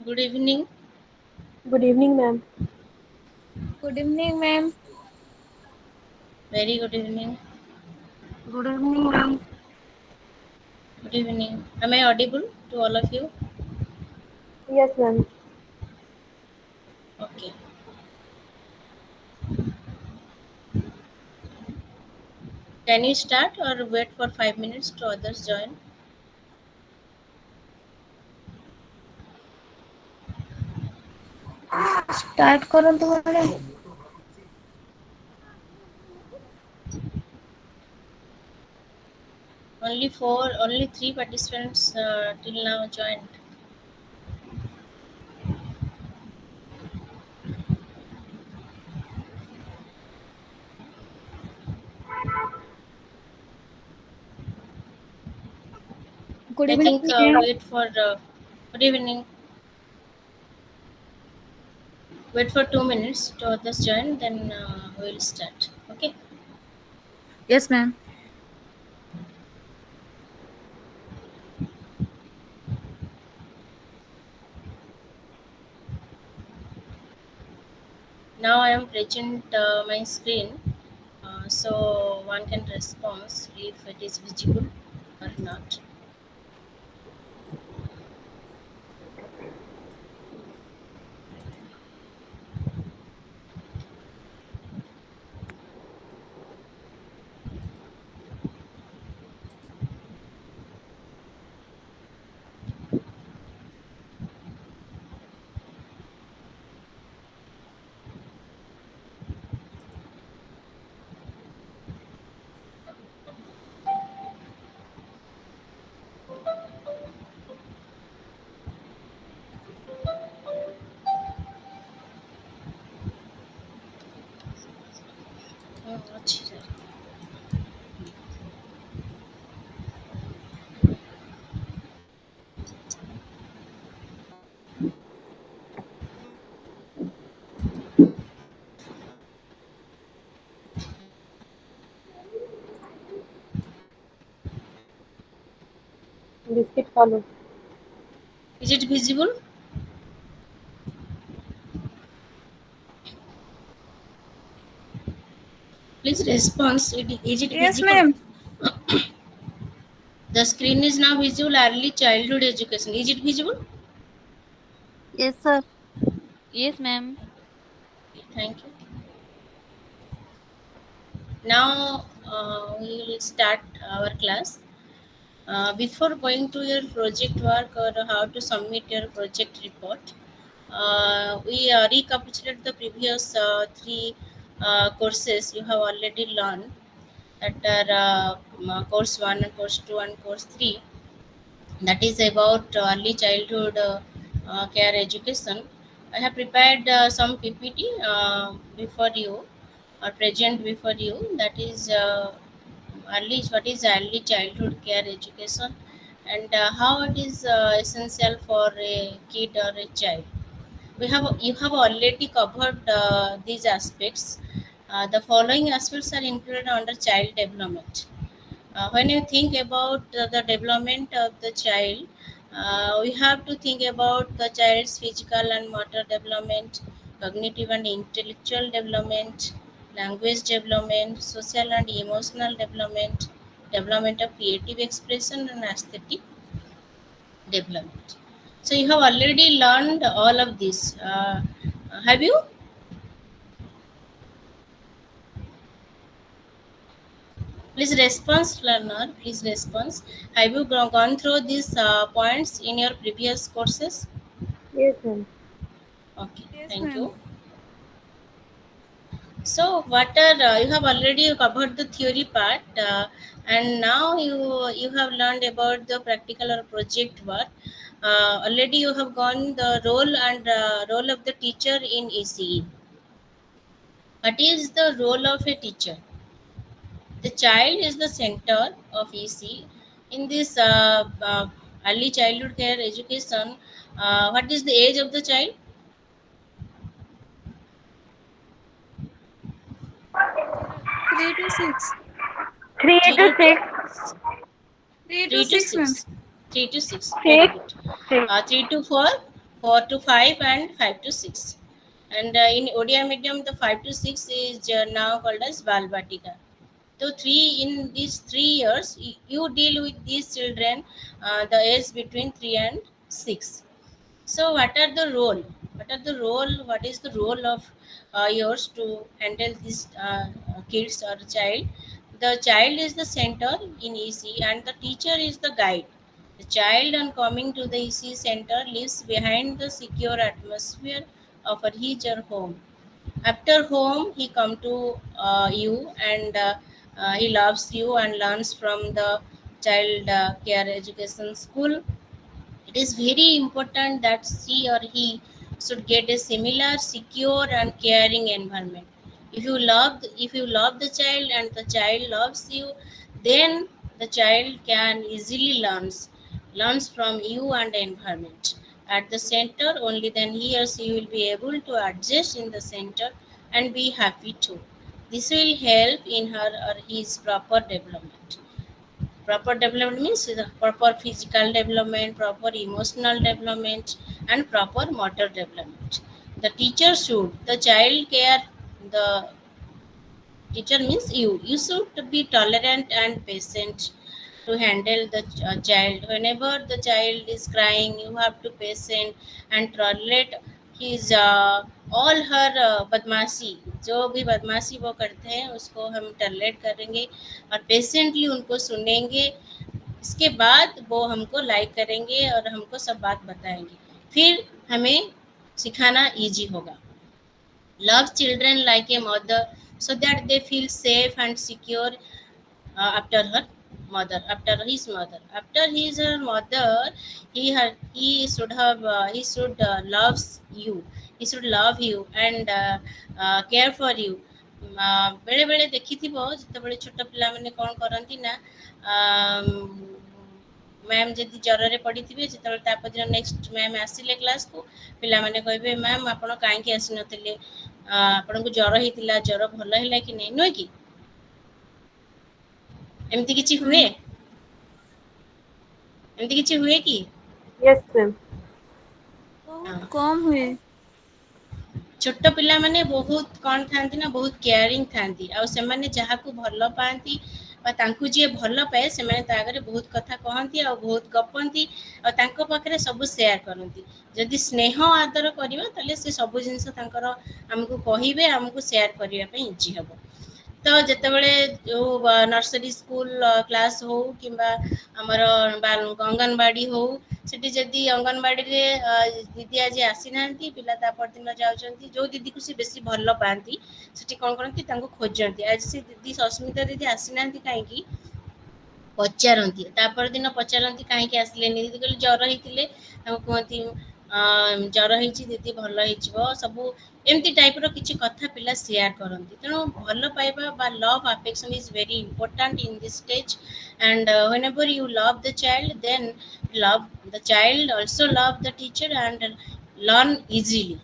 Good evening. Good evening, ma'am. Good evening, ma'am. Very good evening. Good evening, ma'am. Good evening. Am I audible to all of you? Yes, ma'am. Okay. Can you start or wait for 5 minutes to others join? Start କରନ୍ତୁ madam. Only three participants till now joined. Good I evening, think ma'am. wait for good evening. Wait for 2 minutes to others join, then we'll start. Okay. Yes, ma'am. Now I am present my screen, so one can respond if it is visible or not. अच्छी है। Biscuit follow. Is it visible? Please respond. Is it Yes, visible? ma'am. The screen is now visible. Early childhood education. Is it visible? Yes, sir. Yes, ma'am. Thank you. Now we will start our class. Before going to your project work or how to submit your project report, we recapitulate the previous three courses you have already learned. That are course 1 and course 2 and course 3, that is about early childhood care education. I have prepared some PPT before you or present before you, that is what is early childhood care education and how it is essential for a kid or a child. You have already covered these aspects. The following aspects are included under child development. When you think about the development of the child, we have to think about the child's physical and motor development, cognitive and intellectual development, language development, social and emotional development, development of creative expression and aesthetic development. So you have already learned all of this. Have you? Please response, learner. Please response. Have you gone through these points in your previous courses? Yes, ma'am. Okay, Yes, thank ma'am. you. So, what are you have already covered the theory part, and now you have learned about the practical or project work. Already you have gone the role and role of the teacher in ECE. What is the role of a teacher? The child is the center of EC. In this early childhood care education, what is the age of the child? 3 to 6. 3 to 0 to 6. 3 to 3 to 6, ma'am. 6. 3 to 6. Very 6. good. 6. 3 to 4. 4 to 5 and 5 to 6. And in Odia medium, the 5 to 6 is now called as Balbatika. So in these 3 years, you deal with these children, the age between 3 and 6. So what are the role? What are the role? What is the role of yours to handle these kids or child? The child is the center in EC and the teacher is the guide. The child on coming to the EC center lives behind the secure atmosphere of his or home. After home, he come to you and he loves you and learns from the child care education school. It is very important that she or he should get a similar, secure, and caring environment. If you love the child and the child loves you, then the child can easily learns from you and the environment. At the center, only then he or she will be able to adjust in the center and be happy too. This will help in her or his proper development. Proper development means the proper physical development, proper emotional development, and proper motor development. The teacher should, the child care, the teacher means you should be tolerant and patient to handle the child. Whenever the child is crying, you have to patient and tolerate his all her बदमाशी. जो भी बदमाशी वो करते हैं उसको हम tolerate करेंगे और पेशेंटली उनको सुनेंगे. इसके बाद वो हमको लाइक करेंगे और हमको सब बात बताएंगे. फिर हमें सिखाना इजी होगा. Love children like a mother so that they feel safe and secure after her mother, after his mother. After his her mother, he should have he should loves you. He should love you and care for you. ବେଳେ ବେଳେ ଦେଖିଥିବ ଯେତେବେଳେ ଛୋଟ ପିଲାମାନେ କ'ଣ କରନ୍ତି ନା ma'am ଯଦି ଜ୍ୱରରେ ପଡ଼ିଥିବେ ଯେତେବେଳେ ତାପରଦିନ ନେକ୍ସଟ ମ୍ୟାମ୍ ଆସିଲେ କ୍ଲାସ୍କୁ ପିଲାମାନେ କହିବେ ମ୍ୟାମ୍ ଆପଣ କାହିଁକି ଆସିନଥିଲେ, ଆପଣଙ୍କୁ ଜ୍ୱର ହେଇଥିଲା, ଜ୍ୱର ଭଲ ହେଲା କି ନାହିଁ, ନୁହେଁ କି? ଏମିତି କିଛି ହୁଏ? ଏମିତି କିଛି ହୁଏ କି? Yes, ma'am. ହଁ. बहुत कम हुए। ଛୋଟ ପିଲାମାନେ ବହୁତ କ'ଣ ଥାନ୍ତି ନା ବହୁତ କେୟାରିଂ ଥାନ୍ତି ଆଉ ସେମାନେ ଯାହାକୁ ଭଲ ପାଆନ୍ତି ବା ତାଙ୍କୁ ଯିଏ ଭଲ ପାଏ ସେମାନେ ତା ଆଗରେ ବହୁତ କଥା କହନ୍ତି ଆଉ ବହୁତ ଗପନ୍ତି ଆଉ ତାଙ୍କ ପାଖରେ ସବୁ ସେୟାର କରନ୍ତି. ଯଦି ସ୍ନେହ ଆଦର କରିବା ତାହେଲେ ସେ ସବୁ ଜିନିଷ ତାଙ୍କର ଆମକୁ କହିବେ, ଆମକୁ ସେୟାର କରିବା ପାଇଁ ଇଜି ହେବ. ତ ଯେତେବେଳେ ଯେଉଁ ନର୍ସରୀ ସ୍କୁଲ କ୍ଲାସ୍ ହଉ କିମ୍ବା ଆମର ଅଙ୍ଗନବାଡ଼ି ହଉ, ସେଠି ଯଦି ଅଙ୍ଗନବାଡ଼ିରେ ଦିଦି ଆଜି ଆସିନାହାନ୍ତି, ପିଲା ତା ପରଦିନ ଯାଉଛନ୍ତି, ଯେଉଁ ଦିଦିକୁ ସେ ବେଶୀ ଭଲ ପାଆନ୍ତି ସେଠି କ'ଣ କରନ୍ତି, ତାଙ୍କୁ ଖୋଜନ୍ତି, ଆଜି ସେ ଦିଦି ସସ୍ମିତା ଦିଦି ଆସିନାହାନ୍ତି କାହିଁକି ପଚାରନ୍ତି. ତାପର ଦିନ ପଚାରନ୍ତି କାହିଁକି ଆସିଲେନି, ଦିଦି କହିଲେ ଜ୍ୱର ହେଇଥିଲେ, ତାଙ୍କୁ କୁହନ୍ତି ଜ୍ୱର ହେଇଛି ଦିଦି ଭଲ ହେଇଯିବ, ସବୁ ଏମିତି ଟାଇପ୍ର କିଛି କଥା ପିଲା ସେୟାର କରନ୍ତି. ତେଣୁ ଭଲ ପାଇବା ବା love affection is very important in this stage and whenever you love the child then love the child also love the teacher and learn easily.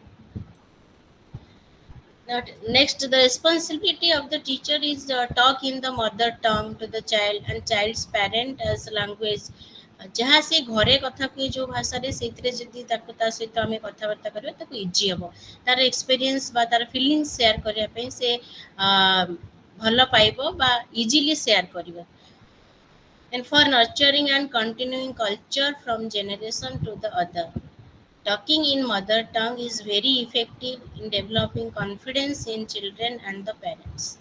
That next, the responsibility of the teacher is talk in the mother tongue to the child and child's parent as language. ଯାହା ସେ ଘରେ କଥା କୁହେ ଯେଉଁ ଭାଷାରେ ସେଇଥିରେ ଯଦି ତାକୁ ତା ସହିତ ଆମେ କଥାବାର୍ତ୍ତା କରିବା ତାକୁ ଇଜି ହେବ. ତାର ଏକ୍ସପିରିଏନ୍ସ ବା ତାର ଫିଲିଙ୍ଗସ୍ ସେୟାର କରିବା ପାଇଁ ସେ ଭଲ ପାଇବ ବା ଇଜିଲି ସେୟାର କରିବ. And for nurturing and continuing culture from generation to the other. Talking in mother tongue is very effective in developing confidence in children and the parents.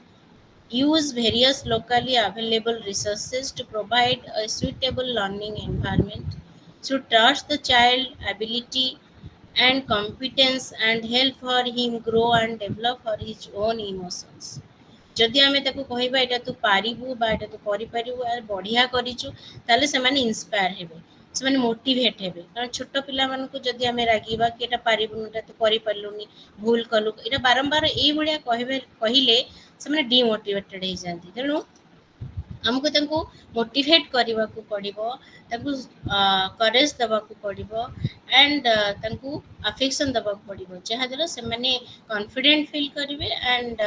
Use various locally available resources to provide a suitable learning environment. Should trust the child ability and competence and help for him grow and develop for his own emotions. ଯଦି ଆମେ ତାକୁ କହିବା ଏଇଟା ତୁ ପାରିବୁ ବା ଏଇଟା ତୁ କରିପାରିବୁ, ବଢ଼ିଆ କରିଛୁ, ତାହେଲେ ସେମାନେ ଇନ୍ସପାୟାର ହେବେ, ସେମାନେ ମୋଟିଭେଟ୍ ହେବେ. କାରଣ ଛୋଟ ପିଲାମାନଙ୍କୁ ଯଦି ଆମେ ରାଗିବା କି ଏଇଟା ପାରିବୁନି, ଏଇଟା ତୁ କରିପାରିଲୁନି, ଭୁଲ କଲୁ, ଏଇଟା ବାରମ୍ବାର ଏଇଭଳିଆ କହିଲେ ସେମାନେ ଡିମୋଟିଭେଟେଡ୍ ହେଇଯାନ୍ତି. ତେଣୁ ଆମକୁ ତାଙ୍କୁ ମୋଟିଭେଟ୍ କରିବାକୁ ପଡ଼ିବ, ତାଙ୍କୁ କରେଜ୍ ଦେବାକୁ ପଡ଼ିବ ଆଣ୍ଡ ତାଙ୍କୁ ଆଫେକ୍ସନ୍ ଦେବାକୁ ପଡ଼ିବ, ଯାହାଦ୍ୱାରା ସେମାନେ କନଫିଡେଣ୍ଟ ଫିଲ୍ କରିବେ and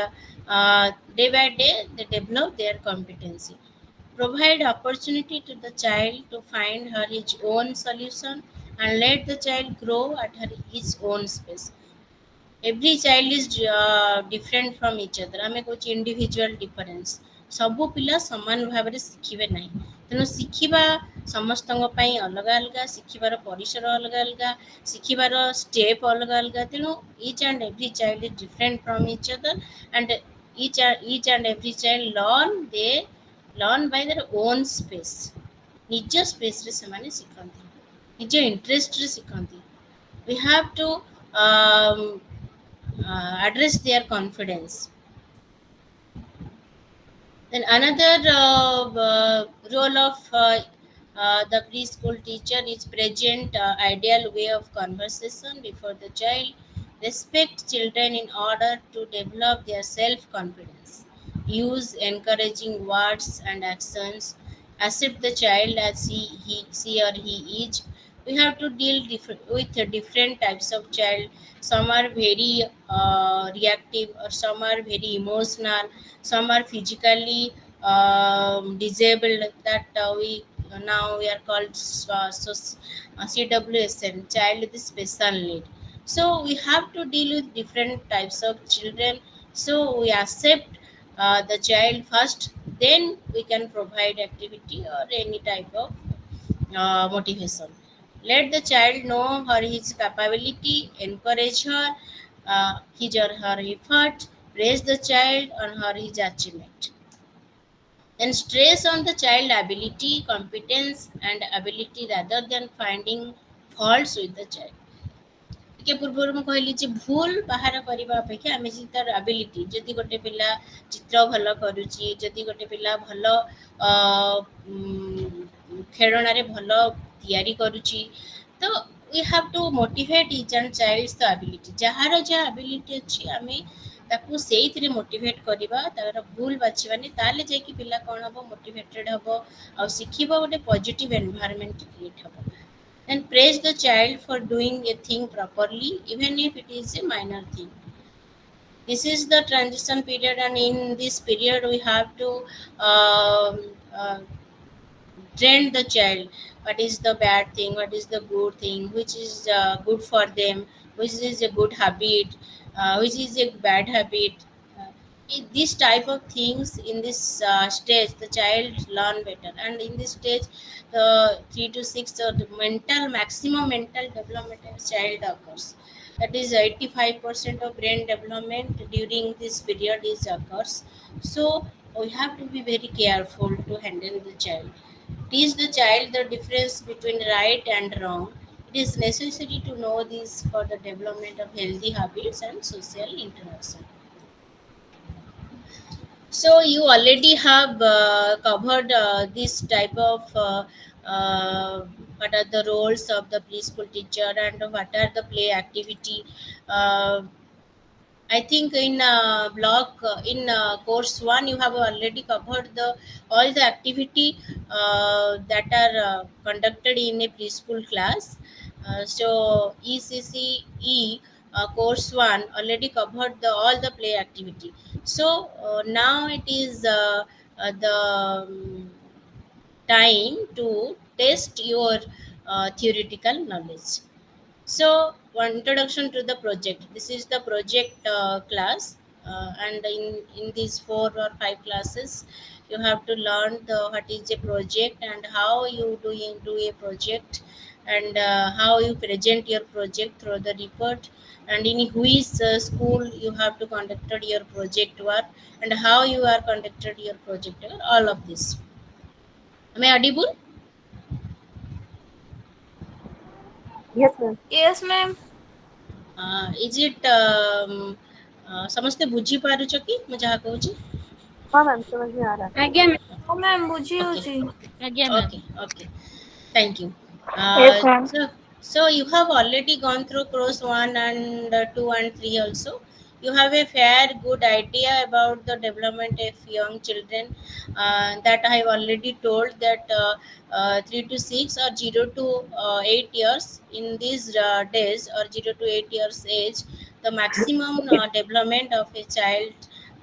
day by day they develop their competency. Provide opportunity to the child to find her his own solution and let the child grow at his own space. Every child is different from each other. ଆମେ କହୁଛେ individual difference. ସବୁ ପିଲା ସମାନ ଭାବରେ ଶିଖିବେ ନାହିଁ, ତେଣୁ ଶିଖିବା ସମସ୍ତଙ୍କ ପାଇଁ ଅଲଗା ଅଲଗା, ଶିଖିବାର ପରିସର ଅଲଗା ଅଲଗା, ଶିଖିବାର ଷ୍ଟେପ୍ ଅଲଗା ଅଲଗା। ତେଣୁ each and every child is different from each other, and each and every child learn by their own space। ନିଜ ସ୍ପେସ୍ରେ ସେମାନେ ଶିଖନ୍ତି, ନିଜ ଇଣ୍ଟରେଷ୍ଟରେ ଶିଖନ୍ତି। We have to um, address their confidence. Then another role of the preschool teacher is present ideal way of conversation before the child. Respect children in order to develop their self-confidence. Use encouraging words and actions. Accept the child as she or he is. We have to deal with different types of child. Some are very reactive, or some are very emotional, some are physically disabled, that we now we are called CWSN, child with special need. So we have to deal with different types of children. So we accept the child first, then we can provide activity or any type of motivation. Let the child know her his capability, encourage her his or her effort, praise the child on her his achievement. Then stress on the child ability, competence and ability rather than finding faults with the child. ଟିକେ ପୂର୍ବରୁ ମୁଁ କହିଲି ଯେ ଭୁଲ ବାହାର କରିବା ଅପେକ୍ଷା ଆମେ ଯଦି ତାର ଆବିଲିଟି, ଯଦି ଗୋଟେ ପିଲା ଚିତ୍ର ଭଲ କରୁଛି, ଯଦି ଗୋଟେ ପିଲା ଭଲ ଖେଳଣାରେ ଭଲ ତିଆରି କରୁଛି, ତ we have to motivate each and child's the ability। ଯାହାର ଯାହା ଆବିଲିଟି ଅଛି ଆମେ ତାକୁ ସେଇଥିରେ ମୋଟିଭେଟ୍ କରିବା, ତାର ଭୁଲ ବାଛିବାନି, ତାହେଲେ ଯାଇକି ପିଲା କ'ଣ ହେବ, ମୋଟିଭେଟେଡ୍ ହେବ ଆଉ ଶିଖିବ, ଗୋଟେ ପଜିଟିଭ୍ ଏନଭାୟରନମେଣ୍ଟ କ୍ରିଏଟ୍ ହେବ। Then praise the child for doing a thing properly, even if it is a minor thing. This is the transition period, and in this period we have to um, uh, train the child. What is the bad thing, what is the good thing, which is good for them, which is a good habit, which is a bad habit. This type of things in this stage the child learn better, and in this stage the 3 to 6 the mental maximum mental development of child occurs. That is 85% of brain development during this period is occurs. So we have to be very careful to handle the child. Teach the child the difference between right and wrong. It is necessary to know this for the development of healthy habits and social interaction. So you already have covered this type of what are the roles of the preschool teacher and what are the play activity. Uh, I think in block in course one you have already covered the all the activity that are conducted in a preschool class. So ECCE course one already covered the all the play activity. So now it is the time to test your theoretical knowledge. So, one introduction to the project. This is the project class, and in these 4 or 5 classes, you have to learn the what is a project and how you do a project, and how you present your project through the report, and in which school you have to conducted your project work, and how you are conducted your project work. All of this. Am I audible? Yes, ma'am. Yes, ma'am. Is it ସମସ୍ତେ ବୁଝିପାରୁଛ କି ମୁଁ ଯାହା କହୁଛି? हाँ ma'am, समझ में आ रहा है। ଆଜ୍ଞା ma'am। ହଁ ମ୍ୟାମ୍ ବୁଝି Okay, ହଉଛି। ଆଜ୍ଞା ma'am. okay. Thank you. Yes, ma'am. So you have already gone through course 1 and 2 and 3 also. You have a fair good idea about the development of young children. That I have already told that 3 to 6 or 0 to 8 years in these days, or 0 to 8 years age, the maximum development of a child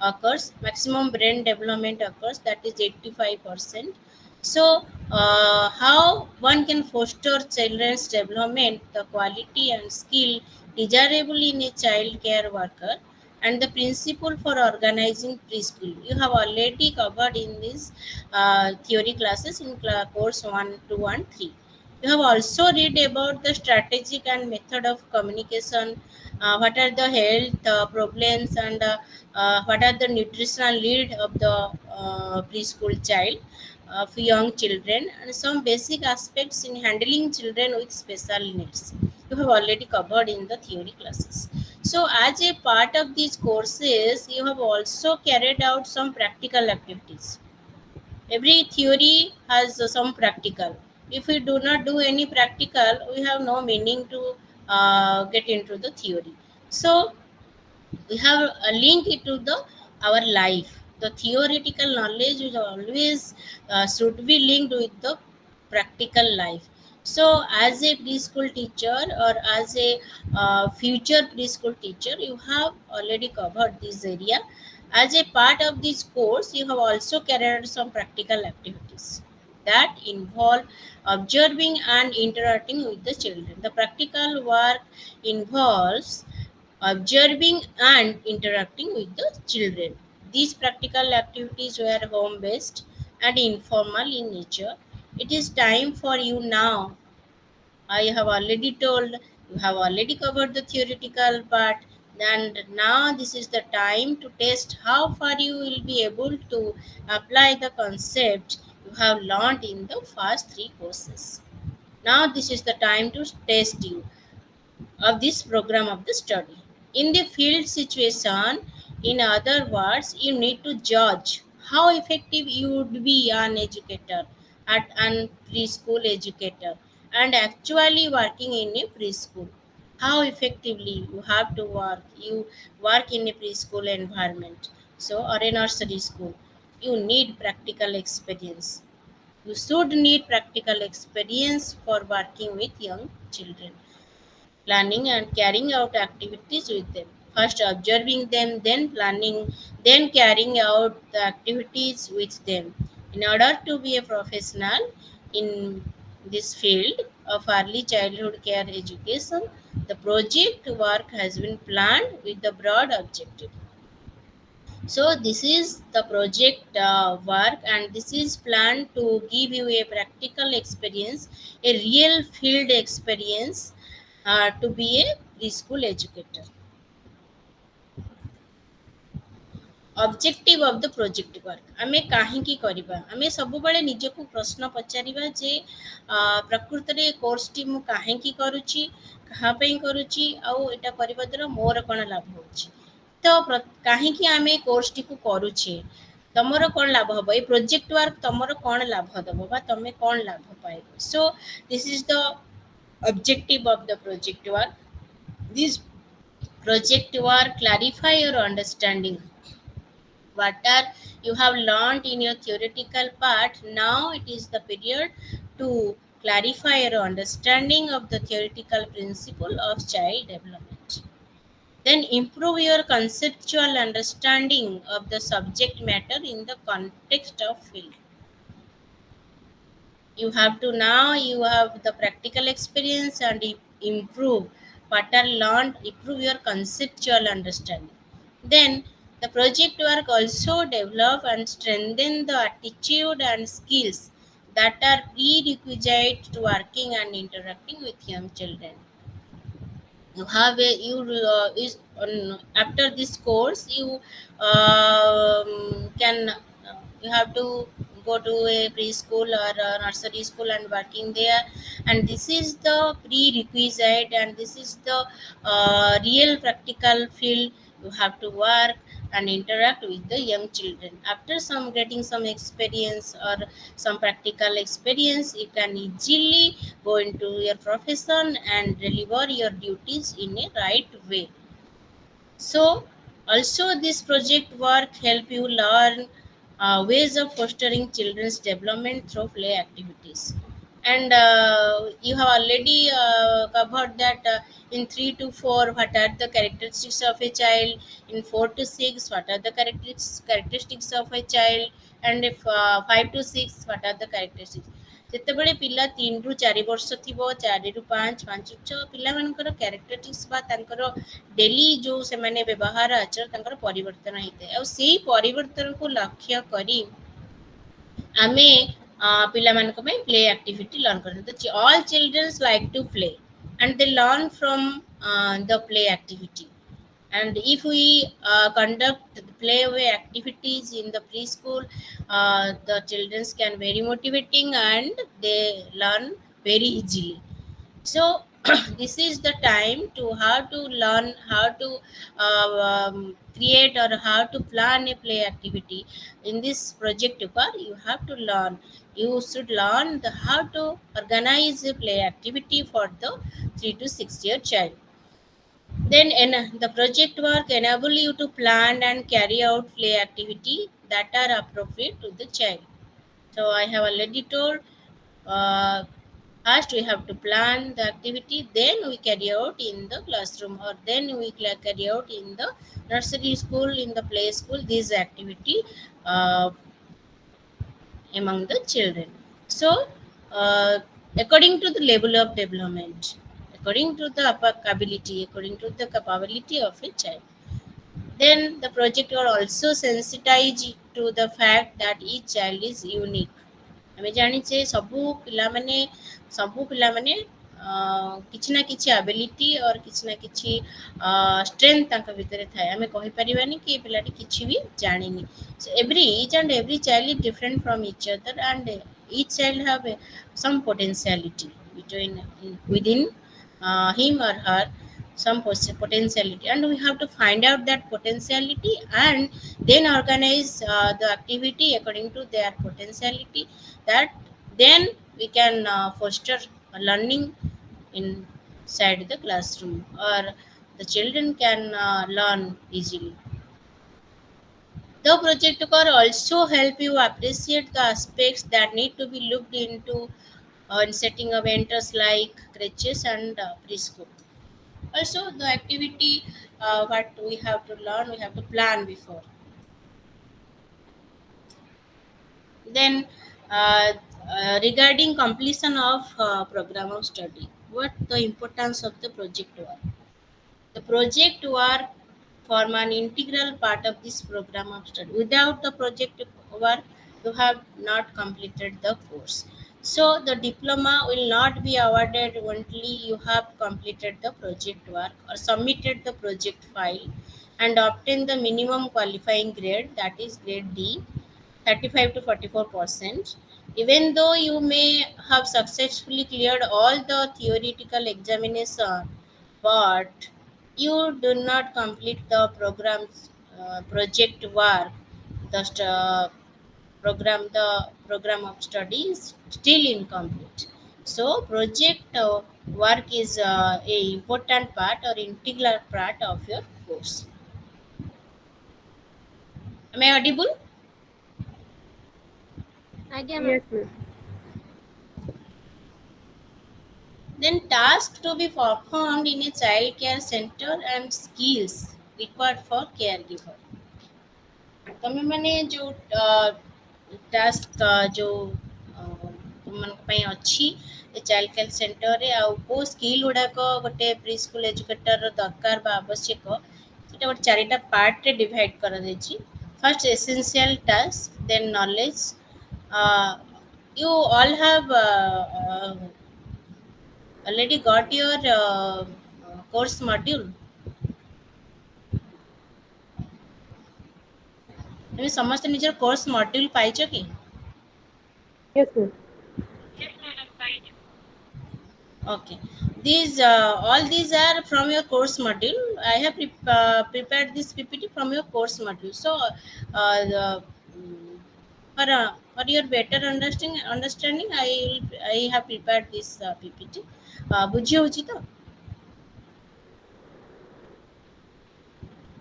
occurs, maximum brain development occurs, that is 85%. So, how one can foster children's development, the quality and skill desirable in a child care worker, and the principle for organizing preschool. You have already covered in these theory classes in course 1, 2, and 3. You have also read about the strategic and method of communication, what are the health problems, and what are the nutritional need of the preschool child of young children, and some basic aspects in handling children with special needs. You have already covered in the theory classes. So, as a part of these courses, you have also carried out some practical activities. Every theory has some practical. If we do not do any practical, we have no meaning to get into the theory. So, we have a link it to the our life. The theoretical knowledge is always should be linked with the practical life. So as a preschool teacher or as a future preschool teacher, you have already covered this area. As a part of this course, you have also carried out some practical activities that involve observing and interacting with the children. The practical work involves observing and interacting with the children. These practical activities were home based and informal in nature. It is time for you now. I have already told, you have already covered the theoretical part, and now this is the time to test how far you will be able to apply the concept you have learned in the first three courses. Now this is the time to test you of this program of the study. In the field situation, in other words, you need to judge how effective you would be an educator at an preschool educator and actually working in a preschool. How effectively you have to work. You work in a preschool environment, so or a nursery school. You need practical experience. You should need practical experience for working with young children, planning and carrying out activities with them. First observing them, then planning, then carrying out the activities with them. In order to be a professional in this field of early childhood care education, the project work has been planned with the broad objective. So this is the project work, and this is planned to give you a practical experience, a real field experience to be a preschool educator. Objective of the project work, आमे काहेकि करिबा, आमे सबुबले निजको प्रश्न पचारिबा जे प्रकृतरे course T मु काहेकि करूची, कहा पई करूची, आउ एटा करिबा द्वारा मोर कोन लाभ होची। तो काहेकि आमे कोर्स टी को करूची, तमरो कोन लाभ हबो, ए प्रोजेक्ट वर्क तमरो कोन लाभ दबो बा तमे कोन लाभ पाइबो। So this is the objective of the project work. This project work clarify your understanding. What are you have learned in your theoretical part, now it is the period to clarify your understanding of the theoretical principle of child development. Then improve your conceptual understanding of the subject matter in the context of field. You have to now you have the practical experience and improve what are learned, improve your conceptual understanding. Then the project work also develop and strengthen the attitude and skills that are prerequisite to working and interacting with young children. You have a you is on after this course you can you have to go to a preschool or a nursery school and working there, and this is the prerequisite and this is the real practical field. You have to work and interact with the young children. After some getting some experience or some practical experience, you can easily go into your profession and deliver your duties in a right way. So, also this project work help you learn ways of fostering children's development through play activities. And you have already covered that in 3 to 4, what are the characteristics of a child, in 4 to 6, what are the characteristics of a child, and if 5 to 6 what are the characteristics ଯେତେବେଳେ ପିଲା 3 ରୁ 4 ବର୍ଷ ଥିବ 4 ରୁ 5 5 ରୁ 6 ପିଲାମାନଙ୍କର characteristics ବା ତାଙ୍କର ଡେଲି ଯେଉଁ ସେମାନେ ବ୍ୟବହାର ଆଚରଣ ତାଙ୍କର ପରିବର୍ତ୍ତନ ହେଇଥାଏ ଆଉ ସେଇ ପରିବର୍ତ୍ତନକୁ ଲକ୍ଷ୍ୟ କରି ଆମେ ପିଲାମାନଙ୍କ ପାଇଁ ପ୍ଲେ ଆକ୍ଟିଭିଟି ଲର୍ନ କରିଥାଉ all childrens like to play and they learn from the play activity. And if we conduct playaway activities in the preschool, the children can very motivating and they learn very easily. So this is the time to how to learn how to create or how to plan a play activity. In this project work you have to learn, you should learn the how to organize a play activity for the 3 to 6 year child. Then the project work enable you to plan and carry out play activity that are appropriate to the child. So I have already told, uh, first we have to plan the activity, then we carry out in the classroom, or then we carry out in the nursery school, in the play school, this activity uh, among the children. So, according to the level of development, according to the ability, according to the capability of a child, then the project will also sensitize to the fact that each child is unique. ଆମେ ଜାଣିଛେ ସବୁ ପିଲାମାନେ କିଛି ନା କିଛି ability ଅର୍ କିଛି ନା କିଛି ଷ୍ଟ୍ରେନ୍ଥ ତାଙ୍କ ଭିତରେ ଥାଏ ଆମେ କହିପାରିବାନି କି ଏ ପିଲାଟି କିଛି ବି ଜାଣିନି so each and every child is different from each other and each child have some potentiality within him or her some potentiality and we have to find out that potentiality and then organize the activity according to their potentiality that then we can foster learning inside the classroom or the children can learn easily. The project can also help you appreciate the aspects that need to be looked into in setting up enters like creches and preschool. Also, the activity what we have to learn, we have to plan before. Then, regarding completion of program of study, what the importance of the project work? The project work form an integral part of this program of study. Without the project work, you have not completed the course. So the diploma will not be awarded only you have completed the project work or submitted the project file and obtained the minimum qualifying grade, that is grade D, 35 to 44%. Even though you may have successfully cleared all the theoretical examination, but you do not complete the program's project work, the program of study is still incomplete. So project work is a important part or integral part of your course. Am I audible? ଆଜ୍ଞା Yes, ma'am. miss. Then tasks to be performed in a child care center and skills required for caregiver. ତମେ ମାନେ ଯେଉଁ task ଯେଉଁ ତୁମମାନଙ୍କ ପାଇଁ ଅଛି ଏ child care ସେଣ୍ଟରରେ ଆଉ କେଉଁ ସ୍କିଲ୍ ଗୁଡ଼ାକ ଗୋଟେ ପ୍ରି ସ୍କୁଲ ଏଜୁକେଟରର ଦରକାର ବା ଆବଶ୍ୟକ ସେଇଟା ଗୋଟେ ଚାରିଟା ପାର୍ଟରେ ଡିଭାଇଡ଼ କରାଯାଇଛି first essential task then knowledge you all have already got your course module তুমি ସମସ୍ତେ ନିଜର କୋର୍ସ ମଡ୍ୟୁଲ ପାଇଛ କି Yes, miss. okay these all these are from your course module I have prepared this ppt from your course module so for your better understanding I have prepared this ppt ବୁଝି ହେଉଛି ତ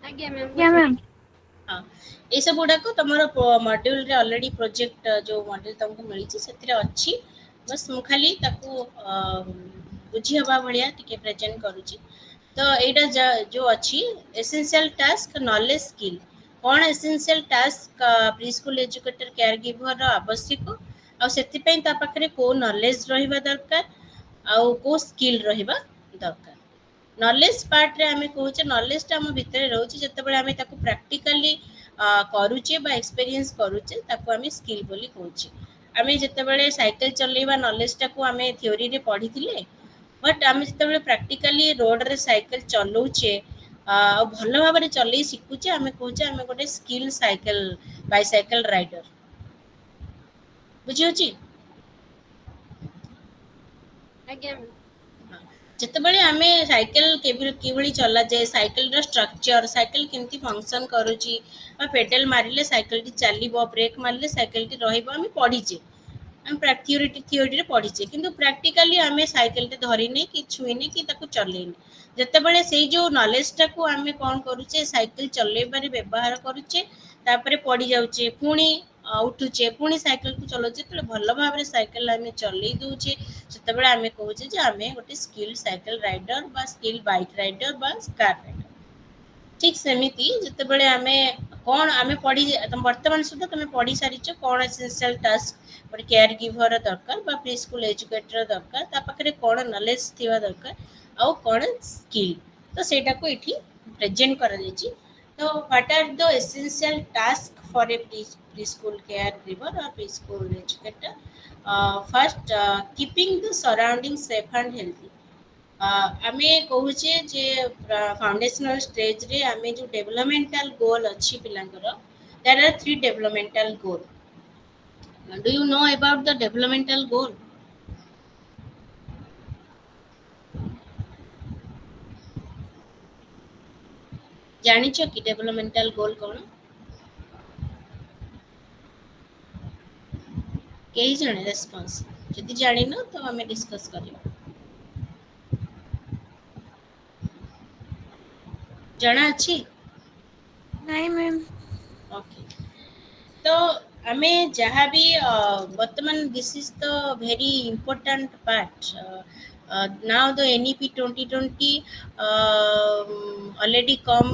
ଆଜ୍ଞା ma'am Yeah, ବୁଝୁଛି। ma'am. ହଁ ଏସବୁ ଗୁଡ଼ାକ ତୁମର ମଡ୍ୟୁଲରେ already project ଯେଉଁ ମଡ୍ୟୁଲ ତୁମକୁ ମିଳିଛି ସେଥିରେ ଅଛି ବସ୍ ମୁଁ ଖାଲି ତାକୁ ବୁଝି ହେବା ଭଳିଆ ଟିକେ ପ୍ରେଜେଣ୍ଟ କରୁଛି ତ ଏଇଟା ଯେଉଁ ଅଛି ଏସେନ୍ସିଆଲ ଟାସ୍କ ନଲେଜ ସ୍କିଲ୍ कौन essential task pre school educator care giver आवश्यक आ सेतिपई ता पाखरे को नॉलेज रहिबा दरकार आ को स्किल रहिबा दरकार नॉलेज पार्ट रे आमे कहूचे नॉलेज ता हम भितर रहउची जतेबेले आमे ताको प्रैक्टिकली करूचे बा एक्सपीरियंस करूचे ताको आमे स्किल बोली कहूचे आमे जतेबेले साइकिल चलेबा नॉलेज टाको आमे थ्योरी रे पढिथिले बट आमे जतेबेले प्रैक्टिकली रोड रे साइकिल चलौचे भल भाव चलई शिखुचे आमे कहूचे आमे गोटे स्किल साइकिल बाइसाइकिल राइडर बुझी होची ଆଜ୍ଞା ଯେତେବେଳେ ଆମେ ସାଇକେଲ କିଭଳି ଚଲାଯାଏ ସାଇକେଲର ଷ୍ଟ୍ରକ୍ଚର ସାଇକେଲ କେମିତି ଫଙ୍କସନ୍ କରୁଛି ବା ପେଡାଲ ମାରିଲେ ସାଇକେଲଟି ଚାଲିବ ବ୍ରେକ୍ ମାରିଲେ ସାଇକେଲଟି ରହିବ ଆମେ ପଢ଼ିଛେ ଆମେ ଥିଓରିରେ ପଢ଼ିଛେ କିନ୍ତୁ ପ୍ରାକ୍ଟିକାଲି ଆମେ ସାଇକେଲଟେ ଧରିନେ କି ଛୁଇଁନେ କି ତାକୁ ଚଲେଇନେ ଯେତେବେଳେ ସେଇ ଯେଉଁ ନଲେଜଟାକୁ ଆମେ କ'ଣ କରୁଛେ ସାଇକେଲ ଚଲେଇବାରେ ବ୍ୟବହାର କରୁଛେ ତାପରେ ପଡ଼ି ଯାଉଛେ ପୁଣି ଉଠୁଛେ ପୁଣି ସାଇକେଲକୁ ଚଲାଉଛେ ଯେତେବେଳେ ଭଲ ଭାବରେ ସାଇକେଲ ଆମେ ଚଲେଇ ଦେଉଛେ ସେତେବେଳେ ଆମେ କହୁଛେ ଯେ ଆମେ ଗୋଟେ ସ୍କିଲ୍ ସାଇକେଲ ରାଇଡର ବା ସ୍କିଲ୍ ବାଇକ୍ ରାଇଡର ବା କାର ରାଇଡର ଠିକ୍ ସେମିତି ଯେତେବେଳେ ଆମେ କ'ଣ ଆମେ ପଢ଼ି ବର୍ତ୍ତମାନ ସୁଦ୍ଧା ତମେ ପଢ଼ି ସାରିଛ କ'ଣ ଏସେନ୍ସିଆଲ ଟାସ୍କ ଗୋଟେ କେୟାର ଗିଭର ଦରକାର ବା ପ୍ରି ସ୍କୁଲ ଏଜୁକେଟର ଦରକାର ତା ପାଖରେ କ'ଣ ନଲେଜ ଥିବା ଦରକାର ଆଉ କ'ଣ ସ୍କିଲ୍ ତ ସେଇଟାକୁ ଏଠି ପ୍ରେଜେଣ୍ଟ କରାଯାଇଛି ତ what are the essential task for a preschool caregiver or preschool educator first keeping the surrounding safe and healthy आमे कहूचे जे फाउंडेशनल स्टेज रे आमे जो डेवलपमेंटल गोल अच्छी पिलांकर there are 3 developmental goal do you know about the developmental goal जानिछो कि developmental गोल कोन केही जणे रेस्पॉन्स जदि जानि न तो हमें डिस्कस करियो जणा अछि ନାଇଁ ମ୍ୟାମ୍ ओके तो आमे जहाँ भी वर्तमान this is the very important part now the NEP 2020 already come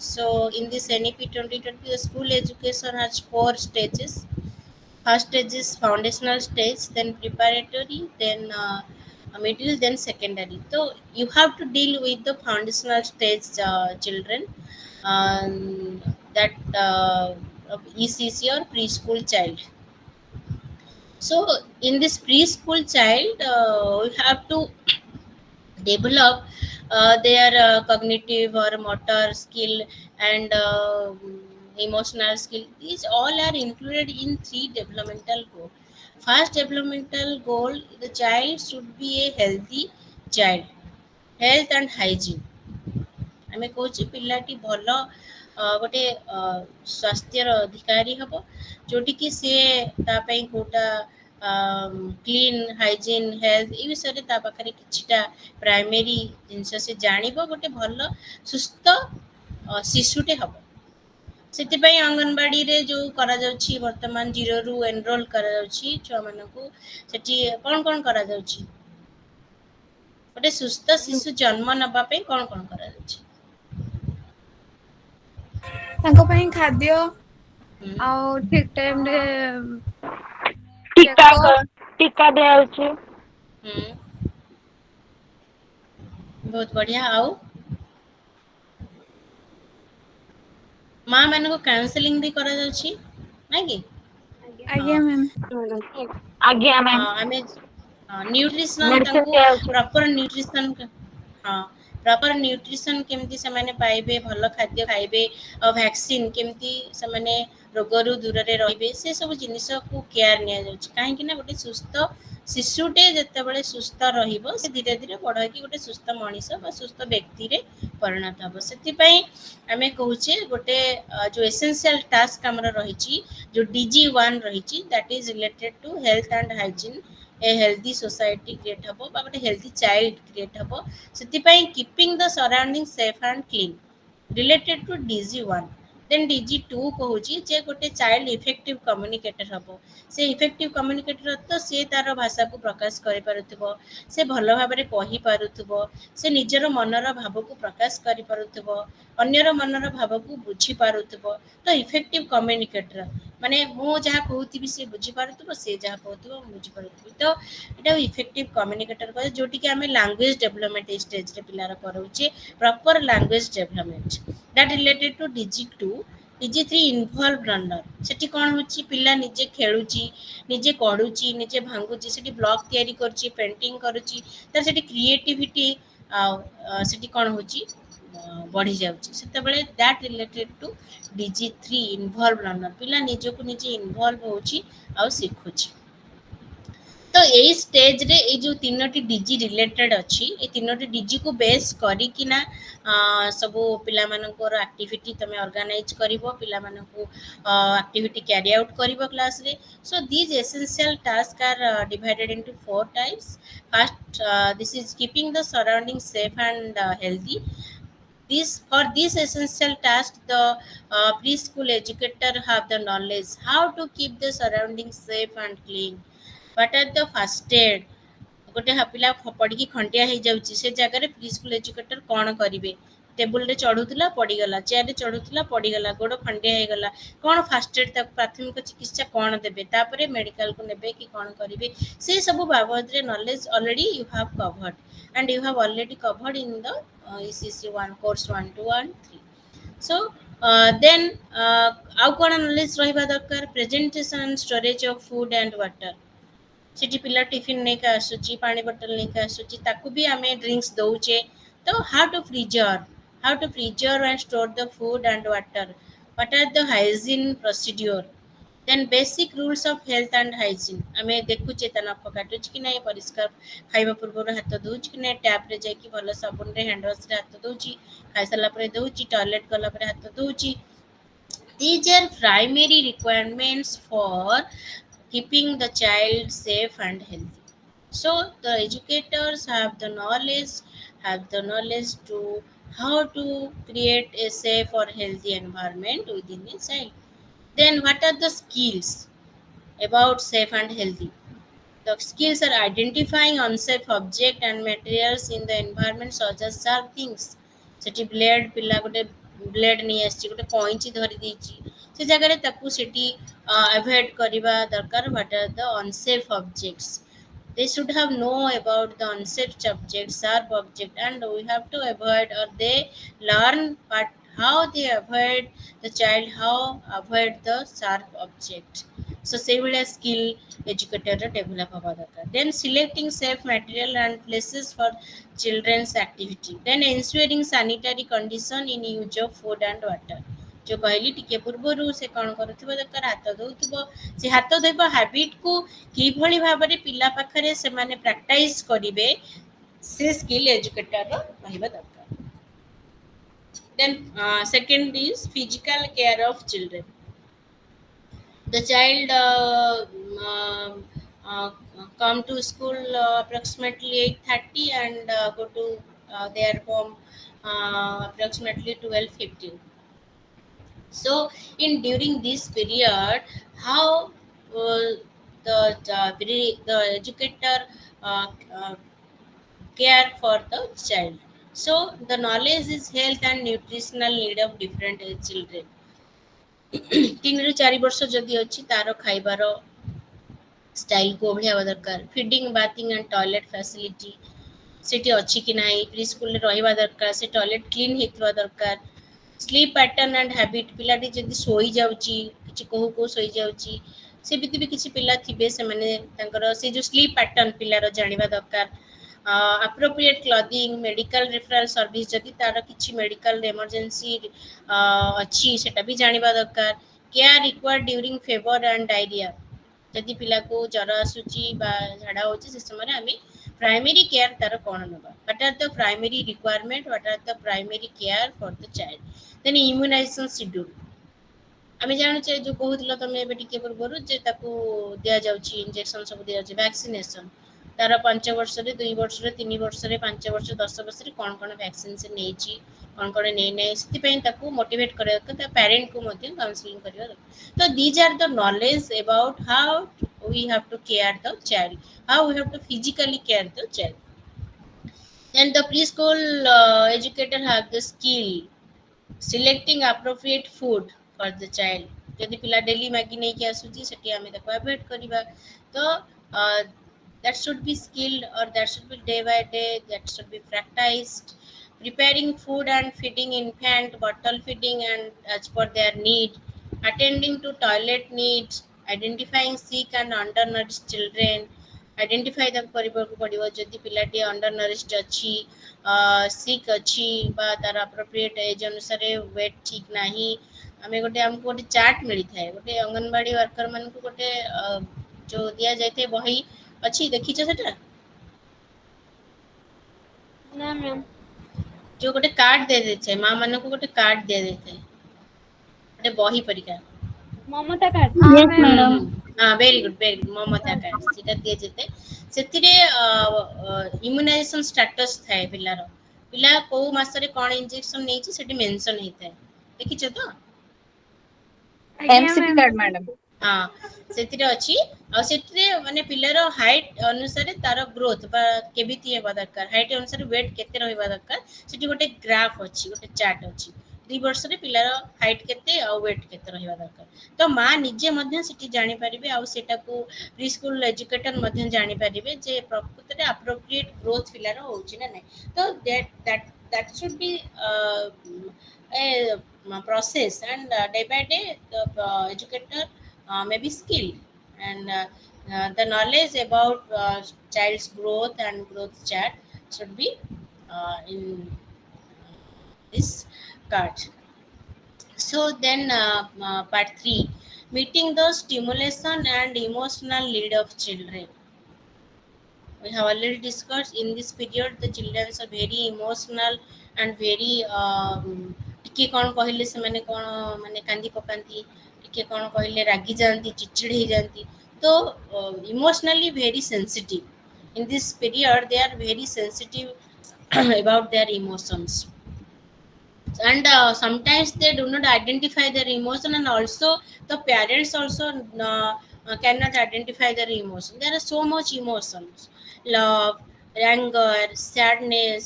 so in this NEP 2020 the school education has 4 stages first stage is foundational stage then preparatory then middle then secondary so you have to deal with the foundational stage children um, that is your preschool child so in this preschool child we have to develop their cognitive or motor skill and emotional skill these all are included in 3 developmental goals first developmental goal the child should be a healthy child health and hygiene ଆମେ କହୁଛେ ପିଲାଟି ଭଲ ଗୋଟେ ସ୍ୱାସ୍ଥ୍ୟର ଅଧିକାରୀ ହେବ ଯୋଉଠିକି ସିଏ ତା ପାଇଁ କୋଉଟା କ୍ଲିନ୍ ହାଇଜିନ୍ ହେଲ୍ଥ ଏ ବିଷୟରେ ତା ପାଖରେ କିଛିଟା ପ୍ରାଇମେରୀ ଜିନିଷ ସେ ଜାଣିବ ଗୋଟେ ଭଲ ସୁସ୍ଥ ଶିଶୁଟେ ହେବ ସେଥିପାଇଁ ଅଙ୍ଗନବାଡ଼ିରେ ଯେଉଁ କରାଯାଉଛି ବର୍ତ୍ତମାନ 0ରୁ ଏନରୋଲ୍ କରାଯାଉଛି ଛୁଆମାନଙ୍କୁ ସେଠି କ'ଣ କ'ଣ କରାଯାଉଛି ଗୋଟେ ସୁସ୍ଥ ଶିଶୁ ଜନ୍ମ ନେବା ପାଇଁ କ'ଣ କ'ଣ କରାଯାଉଛି ତାଙ୍କ ପାଇଁ ଖାଦ୍ୟ ହୁଁ ଆଉ ଠିକ ଟାଇମରେ ଟିକା ଚେକଅପ୍ ଟିକା ଦିଆଯାଉଛି ହୁଁ ବହୁତ ବଢ଼ିଆ ଆଉ ମା ମାନଙ୍କୁ କାଉନସେଲିଂ ବି କରାଯାଉଛି ନାଇଁ କି ହଁ ଆଜ୍ଞା ମ୍ୟାମ୍ ଆଜ୍ଞା ମ୍ୟାମ୍ ଆମେ ନ୍ୟୁଟ୍ରିସନ୍ ମେଡିସିନ ତାଙ୍କୁ ଦିଆଯାଉଛି ପ୍ରପର ନ୍ୟୁଟ୍ରିସନ୍ ହଁ ପ୍ରପର ନ୍ୟୁଟ୍ରିସନ୍ କେମିତି ସେମାନେ ପାଇବେ ଭଲ ଖାଦ୍ୟ ଖାଇବେ ଆଉ ଭ୍ୟାକ୍ସିନ୍ କେମିତି ସେମାନେ ରୋଗରୁ ଦୂରରେ ରହିବେ ସେ ସବୁ ଜିନିଷକୁ କେୟାର ନିଆଯାଉଛି କାହିଁକି ନା ଗୋଟେ ସୁସ୍ଥ ଶିଶୁଟେ ଯେତେବେଳେ ସୁସ୍ଥ ରହିବ ସେ ଧୀରେ ଧୀରେ ବଡ଼ ହେଇକି ଗୋଟେ ସୁସ୍ଥ ମଣିଷ ବା ସୁସ୍ଥ ବ୍ୟକ୍ତିରେ ପରିଣତ ହେବ ସେଥିପାଇଁ ଆମେ କହୁଛେ ଗୋଟେ ଯେଉଁ ଏସେନ୍ସିଆଲ ଟାସ୍କ ଆମର ରହିଛି जो DG1 रही that is related to health and hygiene a healthy society create हम गोटे हेल्दी चाइल्ड क्रिएट हम से keeping the surrounding safe and clean related to DG1 then DG2 कहूची जे गोटे चाइल्ड इफेक्टिव कम्युनिकेटर हबो से इफेक्टिव कम्युनिकेटर तो से तार भाषा को प्रकाश करि पारुथबो से भल भाबरे कहि पारुथबो से निजर मनर भाव को प्रकाश करि पारुथबो अन्यर मनर भाव को बुझी पारुथबो तो इफेक्टिव कम्युनिकेटर माने मु जहा कहूतिबि से बुझी पारुथबो से जहा कहूथबो बुझी पारुथबो तो एटा इफेक्टिव कम्युनिकेटर कहे जोटी कि हमें लैंग्वेज डेवलपमेंट स्टेज रे पिलार करौचे proper language development that related to DG2 DG3 involve learner सेठी कोन होची पिला निजे खेलुची निजे पढुची निजे भांगुची सेठी ब्लॉग तयारी करची पेंटिंग करूची तर सेठी क्रिएटिविटी सेठी कोन होची बढ़ी जाउची सेतेबेले that related to DG3 involve learner पिला निजे को निजे इन्वॉल्व होची आ सिखुची तो यही स्टेज रे ये जो तीनोटी डीजी रिलेटेड अच्छी ये तीनोटी डीजी को बेस करी कि ना सबु पिला मानकर एक्टिविटी तमे ऑर्गेनाइज करिवो पिला मानको एक्टिविटी कैरी आउट करिवो क्लास रे so these essential task are divided into four types first this is keeping the surrounding safe and healthy this for this essential task the preschool educator have the knowledge how to keep the surroundings safe and clean what are the first aid गोटे पिला पढ़ी खंडिया हो जाऊँगी से जगह pre school educator कौन करेंगे table रे चढ़ुला पड़गला चेयर रे चढ़ुला पड़गला गोड़ खंडिया हो गला कौन फास्ट एड प्राथमिक चिकित्सा कौन देवे तापर मेडिकल को नेबे कि कौन करेंगे से सब बाबद knowledge already you have covered and you have already covered in the ECC 1 course 1 2 and 3 so then आउ कौन नॉलेज रहिबा दरकार presentation and storage of food and water सेठी पिला टिफिन नहीं का आसुची पानी बोतल नहीं का आसुची ताकू भी हमें ड्रिंक्स दउचे तो how to freezer and store the food and water what are the hygiene procedure then basic rules of health and hygiene हमें देखुचे ता नख काटुच कि नहीं परिष्कार खाइबा पूर्व हाथ दउच कि नहीं टैप रे जाई कि भलो साबुन रे हैंड वॉश रे हाथ दउची खाइ साला परे दउची टॉयलेट गला परे हाथ दउची these are primary requirements for keeping the child safe and healthy so the educators have the knowledge to how to create a safe or healthy environment within a child then what are the skills about safe and healthy the skills are identifying unsafe object and materials in the environment such as sharp things Sethi blade पिला गोटे blade नहीं आसी गोटे कईची धरी देछि से जगह ताकू सेठी अवॉइड करबा दरकार what are the unsafe objects they should have know about the unsafe subject sharp object and we have to avoid or they learn but how they avoid the child how avoid the sharp object so ସେ ଭଳିଆ skill educator develop ହେବା ଦରକାର ଦେନ୍ ସିଲେକ୍ଟିଂ safe material and places for children's activity then ensuring sanitary condition in use of food and water जो कहली टिके पूर्वरु से कौन करुथिबो दरकार हाथ दउथिबो से हाथ धोइबा हैबिट को कि भली भाबरे पिला पाखरे से माने प्रैक्टिस करिवे से स्किल एजुकेटर रहिबा दरकार then second is physical care of children the child uh, come to school approximately 8:30 and go to their home approximately 12:15 so in during this period how the educator uh, uh, care for the child so the knowledge is health and nutritional need of different age children 3 ରୁ 4 ବର୍ଷ ଯଦି ଅଛି ତାର ଖାଇବାର style को बढ़िया हवा दरकार feeding bathing and toilet facility सेठी अछि कि नाही प्री स्कूल रे रहिबा दरकार से टॉयलेट क्लीन हेतवा दरकार स्लीप पैटर्न एंड हैबिट पिलाटी जदी सोई जाउची किछि कहू को सोई जाउची से बिति भी किछि पिला थिबे से माने तांकर से जो स्लीप पैटर्न पिलार जानिबा दरकार appropriate clothing medical referral service जदि तार किछि मेडिकल इमरजेंसी अछि सेटा भी जानिबा दरकार care required during favour and diarrhoea जदि पिला को ज्वर आसुची बा झाड़ा होची से समय हमें प्राइमरी केयर तार कोन नबा what are the primary requirement what are the primary care for the child then immunization schedule आमे जानु छै जो कहउतलो तमे एबे टिके पूर्वरु जे ताकू दिया जाउची इंजेक्शन सब दिया जाउची वैक्सीनेशन तार 5 वर्षरे 2 वर्षरे 3 वर्षरे 5 वर्ष 10 वर्षरे कौन कौन वैक्सीन से नहीं कौन कौन नहीं नहीं से मोटिवेट कर पेरेंट को काउंसलिंग कर तो these are the knowledge about how we have to care the child how we have to physically care the child then the preschool educator have the skill selecting appropriate food for the child जदि पिला daily Maggi नहीं कि आसुची सेठी आमे ताको avoid करिबा तो that should be skilled or that should be day by day that should be practiced preparing food and feeding infant bottle feeding and as per their need attending to toilet needs identifying sick and undernourished children identify तक କରିବାକୁ ପଡ଼ିବ ଯଦି ପିଲାଟି under ନରିଶ୍ଡ ଅଛି ସିକ୍ ଅଛି ବା ତାର appropriate age ଅନୁସାରେ ୱେଟ୍ ଠିକ୍ ନାହିଁ ଆମେ ଆମକୁ ଗୋଟେ ଚାର୍ଟ ମିଳିଥାଏ ଗୋଟେ ଅଙ୍ଗନବାଡ଼ି ୱାର୍କର ମାନଙ୍କୁ ଗୋଟେ ଯେଉଁ ଦିଆଯାଇଥାଏ ବହି ଅଛି ଦେଖିଛ ସେଟା ନା ମ୍ୟାମ୍ ଯେଉଁ ଗୋଟେ କାର୍ଡ ଦିଆଯାଇଥାଏ ମା ମାନଙ୍କୁ ଗୋଟେ କାର୍ଡ ଦିଆଯାଇଥାଏ ଗୋଟେ ବହି ପରିକା Mamata card Yes, madam. very good Mamata card ସେଟା ଦିଆଯାଇଥାଏ ସେଥିରେ ଇମ୍ୟୁନାଇଜେସନ ଷ୍ଟାଟସ୍ ଥାଏ ପିଲାର ପିଲା କୋଉ ମାସରେ କଣ ଇଞ୍ଜେକ୍ସନ ନେଇଛି ସେଠି ମେନସନ ହେଇଥାଏ ଦେଖିଛ ତ MCP card, madam. ହଁ ସେଥିରେ ଅଛି ଆଉ ସେଥିରେ ମାନେ ପିଲାର ହାଇଟ୍ ଅନୁସାରେ ତାର ଗ୍ରୋଥ ବା କେମିତି ହେବା ଦରକାର ହାଇଟ୍ ଅନୁସାରେ ୱେଟ୍ କେତେ ରହିବା ଦରକାର ସେଠି ଗୋଟେ ଗ୍ରାଫ ଅଛି ଗୋଟେ ଚାର୍ଟ ଅଛି 2 ବର୍ଷରେ ପିଲାର ହାଇଟ୍ କେତେ ଆଉ ୱେଟ୍ କେତେ ରହିବା ଦରକାର ତ ମା ନିଜେ ମଧ୍ୟ ସେଠି ଜାଣିପାରିବେ ଆଉ ସେଟାକୁ ପ୍ରି ସ୍କୁଲ ଏଜୁକେଟର ମଧ୍ୟ ଜାଣିପାରିବେ ଯେ ପ୍ରକୃତରେ ଆପ୍ରୋପ୍ରିଏଟ୍ ଗ୍ରୋଥ ପିଲାର ହେଉଛି ନା ନାହିଁ ତ that should be a process and day by day the educator may be skilled and the knowledge about child's growth and growth chart should be in this card. So then part 3 meeting the stimulation and emotional need of children. We have already discussed in this period the children are very emotional and very ଟିକେ କ'ଣ କହିଲେ ସେମାନେ କ'ଣ ମାନେ କାନ୍ଦି ପକାନ୍ତି ଟିକେ କ'ଣ କହିଲେ ରାଗି ଯାଆନ୍ତି ଚିଡ଼ଚିଡ଼ ହେଇଯାଆନ୍ତି ତ emotionally very sensitive in this period they are very sensitive about their emotions and sometimes they do not identify their emotion and also the parents also cannot identify their emotion there are so much emotions love anger sadness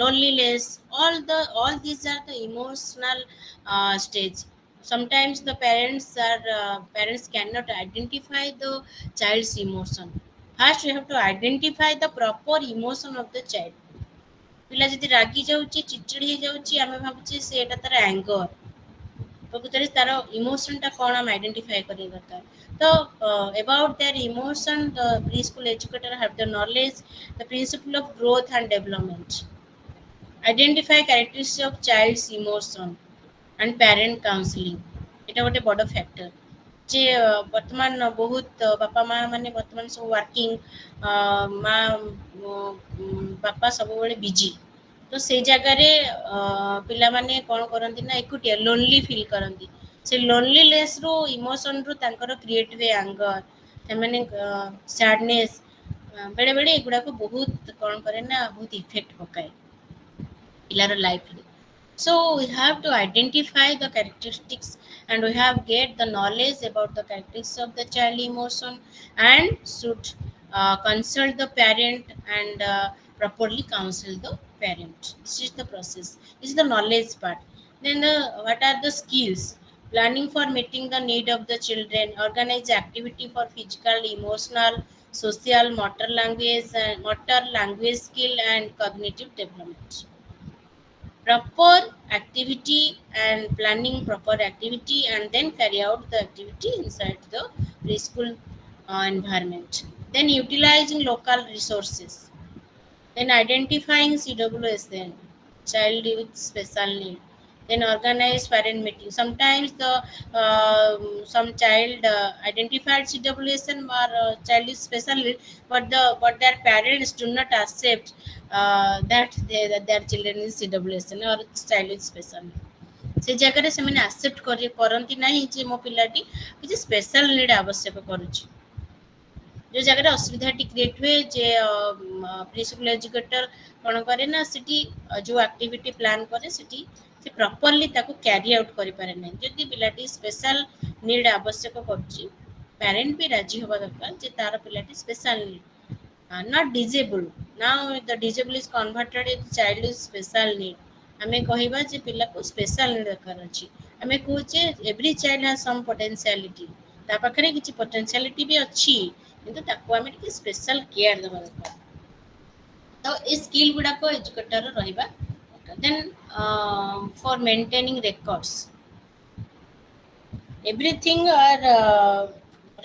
loneliness all these are the emotional stage sometimes the parents cannot identify the child's emotion first we have to identify the proper emotion of the child ପିଲା ଯଦି ରାଗି ଯାଉଛି ଚିଡ଼ଚିଡ଼ ହେଇଯାଉଛି ଆମେ ଭାବୁଛେ ସେ ଏଟା ତାର ଆଙ୍ଗର ପ୍ରକୃତରେ ତାର ଇମୋସନଟା କ'ଣ ଆମେ ଆଇଡେଣ୍ଟିଫାଏ କରିବା ଦରକାର ତ about their emotion the preschool educator have the knowledge the principle of growth and development identify characteristics of child's emotion and parent counseling এটা ଗୋଟେ ବଡ଼ ଫ୍ୟାକ୍ଟର ଯେ ବର୍ତ୍ତମାନ ବହୁତ ବାପା ମା ମାନେ ବର୍ତ୍ତମାନ ସବୁ ୱାର୍କିଂ ମା ବାପା ସବୁବେଳେ ବିଜି ତ ସେଇ ଜାଗାରେ ପିଲାମାନେ କ'ଣ କରନ୍ତି ନା ଏକୁଟିଆ ଲୋନଲି ଫିଲ୍ କରନ୍ତି ସେ ଲୋନଲିନେସ୍ରୁ ଇମୋସନରୁ ତାଙ୍କର କ୍ରିଏଟ୍ ହୁଏ ଆଙ୍ଗର ସେମାନେ ସ୍ୟାଡନେସ୍ ବେଳେବେଳେ ଏଗୁଡ଼ାକ ବହୁତ କ'ଣ କରେ ନା ବହୁତ ଇଫେକ୍ଟ ପକାଏ ପିଲାର ଲାଇଫରେ so we have to identify the characteristics and we have get the knowledge about the characteristics of the child emotion and should consult the parent and properly counsel the parent this is the process this is the knowledge part then what are the skills planning for meeting the need of the children organize activity for physical emotional social motor language skill and cognitive development proper activity and planning proper activity and then carry out the activity inside the preschool environment then utilizing local resources then identifying CWSN child with special need then organize parent meeting sometimes the some child identified CWSN or child is special need but their parents do not accept that their children is CWSN or child with special need ସେ ଜାଗାରେ ସେମାନେ accept କରନ୍ତି ନାହିଁ ଯେ ମୋ ପିଲାଟି କିଛି special need ଆବଶ୍ୟକ କରୁଛି जो जगह असुविधाटी क्रिएट हुए जे प्री स्कूल एजुकेटर कौन करे ना सिटी जो एक्टिविटी प्लान करे सिटी से प्रॉपर्ली ताको कैरी आउट करि पारे नै जदि पिलाटी स्पेशल नीड आवश्यक करछि पेरेंट भी राजी होबा दरकार जे तार पिलाटी special need not disabled. Now the disable is converted into child is special need. आमे कहिबा जे पिला को स्पेशल नीड दरकार अछि आमे कहूचे every child has some potentiality ता पाखरे किछि पोटेंशियलिटी भी अछि किंतु ताको आमे टिके स्पेशल केयर देबा दरकार तो ए स्किल गुडा को एजुकेटर रहिबा then for maintaining records everything are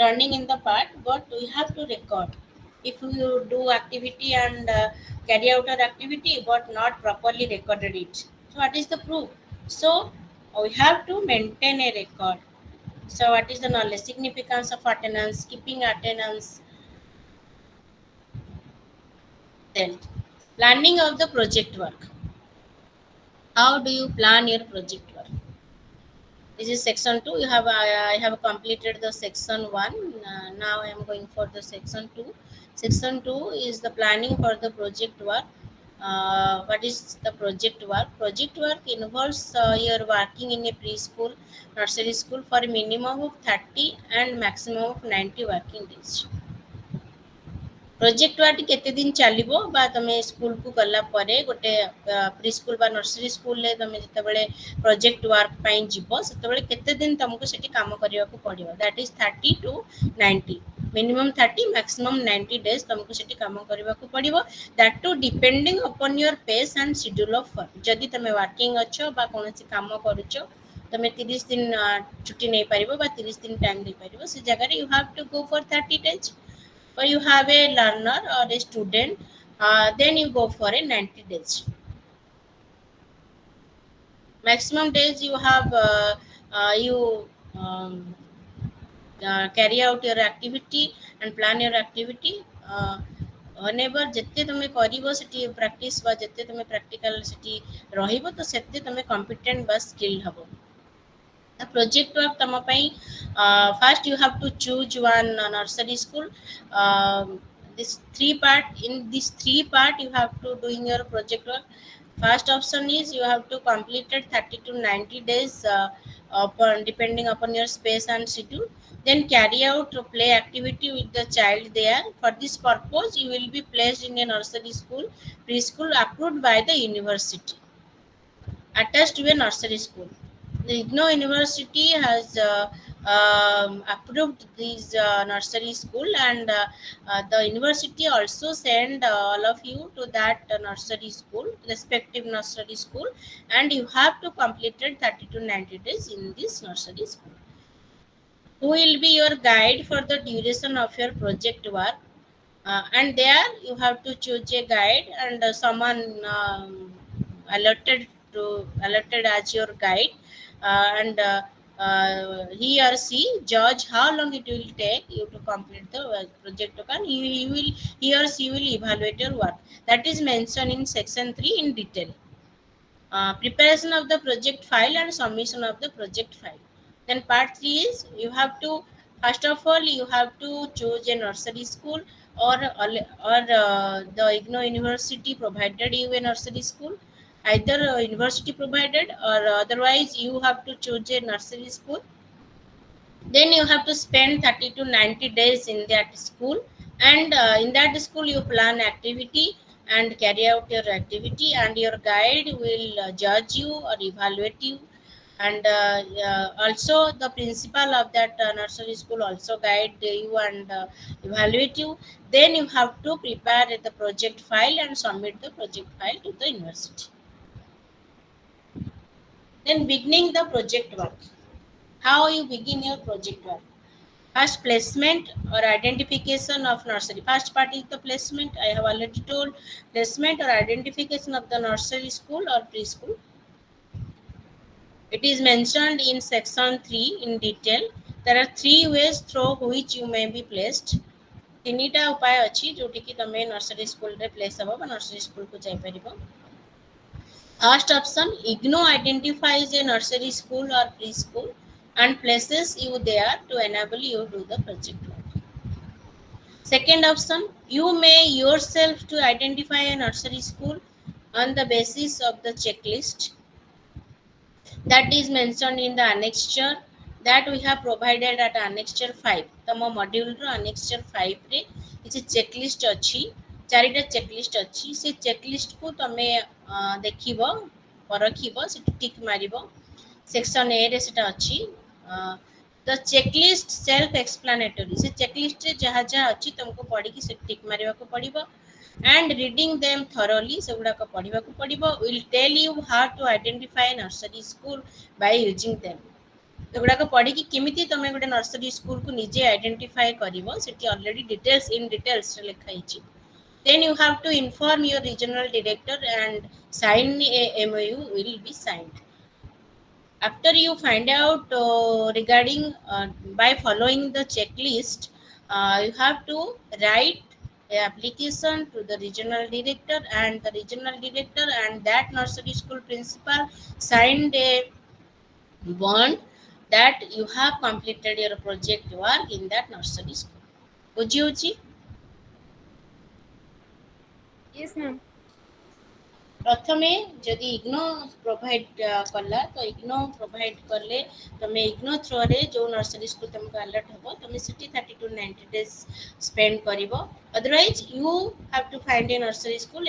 running in the part but we have to record if you do activity and carry out our activity but not properly recorded it so what is the proof so we have to maintain a record so what is the knowledge significance of attendance keeping attendance then planning of the project work how do you plan your project work this is section 2 you have I have completed the section 1 now I am going for the section 2 section 2 is the planning for the project work what is the project work involves your working in a preschool nursery school for a minimum of 30 and maximum of 90 working days project वाटी केते दिन चलिबो बा तमे school को गला परे गोटे pre school बा नर्सरी स्कूल ले तमे जते बेले प्रोजेक्ट वर्क पई जिवो सेते बेले केते दिन तुमको सेठी काम करिया को पड़िबो that is 30 to 90 minimum 30 maximum 90 days तुमको सेठी काम करिया को पड़िबो that to depending upon your pace and schedule of work जदी तमे वर्किंग अछो बा कोनसी काम करूचो तमे 30 दिन छुट्टी नै परिबो बा 30 दिन टाइम दे परिबो से जगह रे you have to go for 30 days or you have a learner or a student then you go for a 90 days maximum days you have you um, carry out your activity and plan your activity whenever जत्ते तमे करिवो सेठी practice बा जत्ते तमे practical सेठी रहिबो तो सेते तमे competent बा स्किल हबो the project work tama pai first you have to choose one nursery school this three part in this three part you have to doing your project work first option is you have to complete it 30 to 90 days upon depending upon your space and schedule then carry out a play activity with the child there for this purpose you will be placed in a nursery school preschool approved by the university attached to a nursery school. The IGNO University has approved this nursery school and the university also send all of you to that nursery school, respective nursery school and you have to complete it 30 to 90 days in this nursery school. Who will be your guide for the duration of your project work? And there you have to choose a guide and someone allotted allotted as your guide and he or she judge how long it will take you to complete the project and he or she will evaluate your work that is mentioned in section 3 in detail preparation of the project file and submission of the project file then part 3 is you have to first of all you have to choose a nursery school or the IGNO University provided you a nursery school either university provided or otherwise you have to choose a nursery school then you have to spend 30 to 90 days in that school and in that school you plan activity and carry out your activity and your guide will judge you or evaluate you and also the principal of that nursery school also guide you and evaluate you then you have to prepare the project file and submit the project file to the university then beginning the project work how you begin your project work first placement or identification of nursery first part is the placement I have already told placement or identification of the nursery school or preschool it is mentioned in section 3 in detail there are three ways through which you may be placed तीनटा उपाय अछि जोटी कि तमे nursery school रे place हबो बा nursery school को जाय परिबो first option IGNO identifies a nursery school or preschool and places you there to enable you do the project work Second option, you may yourself to identify a nursery school on the basis of the checklist that is mentioned in the annexure that we have provided at annexure 5. तम module रो annexure 5 रे किछि checklist अछि, चारिटा checklist अछि, से checklist को तमे देखिबो, परखिबो, से टिक मारिबो। सेक्शन ए रे सेटा अछि, द चेकलिस्ट सेल्फ एक्सप्लानेटरी, से चेकलिस्ट रे जहा जहा अछि तुमको पढ़ी कि से टिक मारिबा को पड़िबो। And reading them thoroughly, ସେଗୁଡ଼ାକ ପଢ଼ିବାକୁ ପଡ଼ିବ, will tell you how to identify nursery school by using them। ଏଗୁଡ଼ାକ ପଢ଼ିକି କେମିତି ତମେ ଗୋଟେ ନର୍ସରୀ ସ୍କୁଲକୁ ନିଜେ ଆଇଡେଣ୍ଟିଫାଏ କରିବ, ସେଠି ଅଲରେଡି ଡିଟେଲ୍ସ ଇନ୍ ଡିଟେଲ୍ସରେ ଲେଖା ହେଇଛି। Then you have to inform your regional director and sign a MOU will be signed. After you find out regarding by following the checklist, you have to write a application to the regional director, and the regional director and that nursery school principal signed a bond that you have completed your project work in that nursery school. ବୁଝି ହଉଛି? Yes, ma'am. प्रथमे जदि IGNOU provide कला तो IGNOU provide कले तुम IGNOU throw रे जो नर्सरी स्कूल तुमको अलर्ट हम तुम से 30 to 90 days स्पेंड कर। Otherwise you have to find a nursery school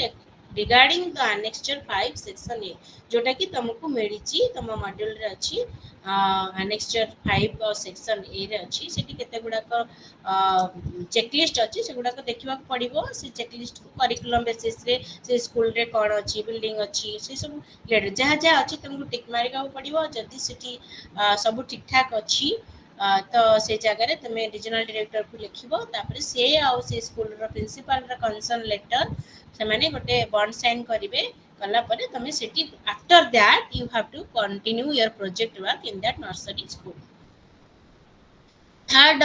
regarding the annexure 5 section A, जोटा कि तुमको मिली तुम मॉड्यूल रे अच्छी annexure 5 और सेक्शन ए रे अच्छी, सेठी केते गुडाक चेकलिस्ट अच्छी, से गुडाक देखा पड़ो। से चेकलिस्ट को करिकुलम बेसिस रे से स्कूल रे कौन अच्छी बिल्डिंग अच्छी से सब रिलेटेड जहाँ जहाँ अच्छी तुमको टिक मारिका पड़ो। जदि से सब ठीक ठाक अच्छी तो से जगह तुम रिजनल डायरेक्टर को लिखब, तापर से आउ से स्कूल प्रिंसिपल कंसर्न लेटर से माने गोटे बॉन्ड साइन करेंगे। कला परे तुम सेठी after that you have to continue your project work in that nursery school. Third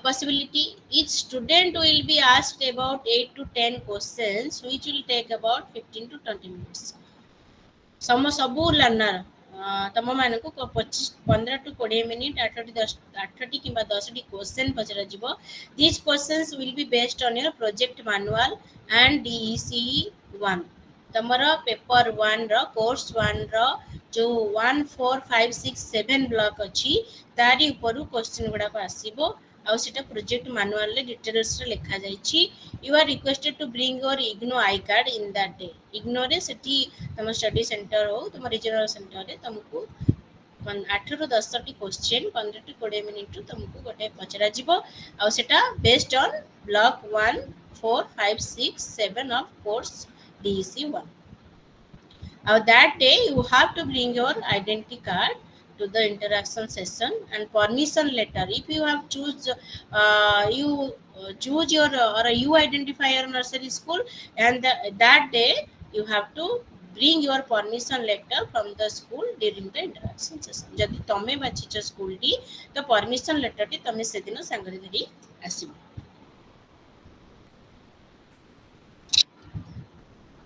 possibility, each student will be asked about 8 to 10 questions which will take about 15 to 20 minutes. सबू learner तुम मान को 15 to 20 minute 8टी कि 10टी question पचरा जीवो। These questions will be based on your project manual and DECE-1। तमर paper 1 रो course 1 रो जो 1 4 5 6 7 block अच्छी तारी ऊपर क्वेश्चन गुड़ाक आसो आउ सेटा प्रोजेक्ट मैनुअल रे डिटेल्स रे लिखा जाइछि। You are requested to bring your IGNOU I card in that day. IGNOU रे सेठी तुम स्टडी सेंटर हो तुम रीजनल सेंटर रे तुमको 8 ରୁ 10ଟି क्वेश्चन 15 टू 20 मिनिट तुमको गोटे पचरा जीवो आउ सेटा based on block 1 4 5 6 7 of course DEC1। Now that day you have to bring your identity card to the interaction session and permission letter. If you have choose your or you identify your nursery school, and that day you have to bring your permission letter from the school during the interaction session। जदि तमे बाछिछ school T तो permission letter T तमे से दिन संगरे धरी आसीबो।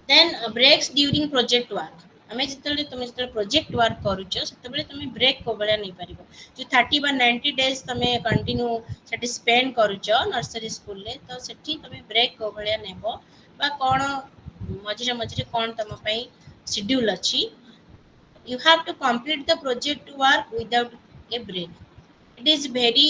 Then breaks during project work। आमे जितले तुम जितले प्रोजेक्ट वर्क करूछ सेतबेले तुम ब्रेक को बळा नै परिबो। जो 30 बा 90 डेज तुम कंटिन्यू सेठी स्पेंड करूछ नर्सरी स्कूल ले तो सेठी तुम ब्रेक को बळा नेबो बा कोन मझिरे मझिरे कोन तुम पई शेड्यूल अछि। You have to complete the project work without a break। It is very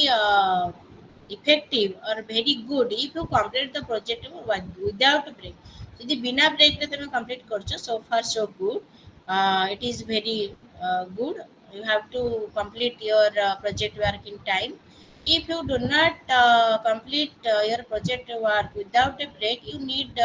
effective or very good if you complete the project work without a break। यदि बिना ब्रेक रे तुम complete करछो so far so good, it is very good। You have to complete your project work in time। If you do not complete your project work without a break, you need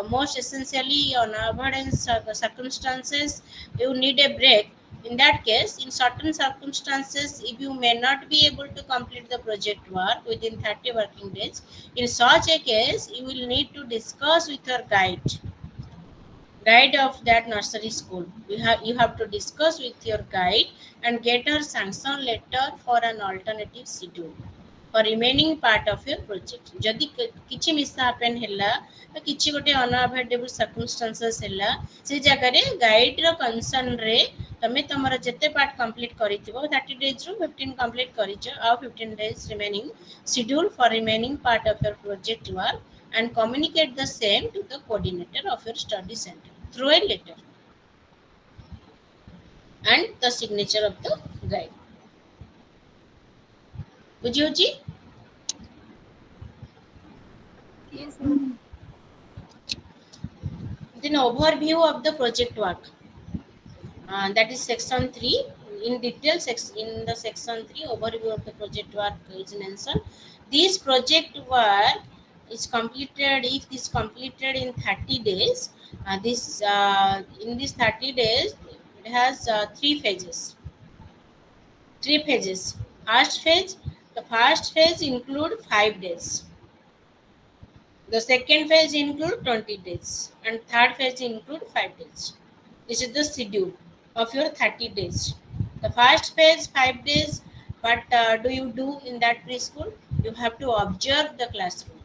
most essentially on avoidance circumstances you need a break। In that case, in certain circumstances, if you may not be able to complete the project work within 30 working days, in such a case, you will need to discuss with your guide of that nursery school। You have to discuss with your guide and get her sanction letter for an alternative schedule for remaining part of your project। जदि किछि मिसहैपन हैला तो किछि गोटे unavoidable circumstances हैला से जगह रे गाइड रो कंसर्न रे ତମେ ତମର ଯେତେ ପାର୍ଟ କମ୍ପ୍ଲିଟ୍ କରିଥିବ 30 days ରୁ 15 କମ୍ପ୍ଲିଟ୍ କରିଛ ଆଉ 15 days remaining schedule for remaining part of your project work and communicate the same to the coordinator of your study center through a letter and the signature of the guide. ବୁଝି ହଉଛି? Yes, ma'am. Then overview of the project work. That is section 3 in detail. In the section 3 overview of the project work is mentioned. This project work is completed if this completed in 30 days. In this 30 days it has three phases. The first phase include 5 days. The second phase include 20 days and third phase include 5 days. This is the schedule of your 30 days. The first phase 5 days. What do you do in that preschool? You have to observe the classroom.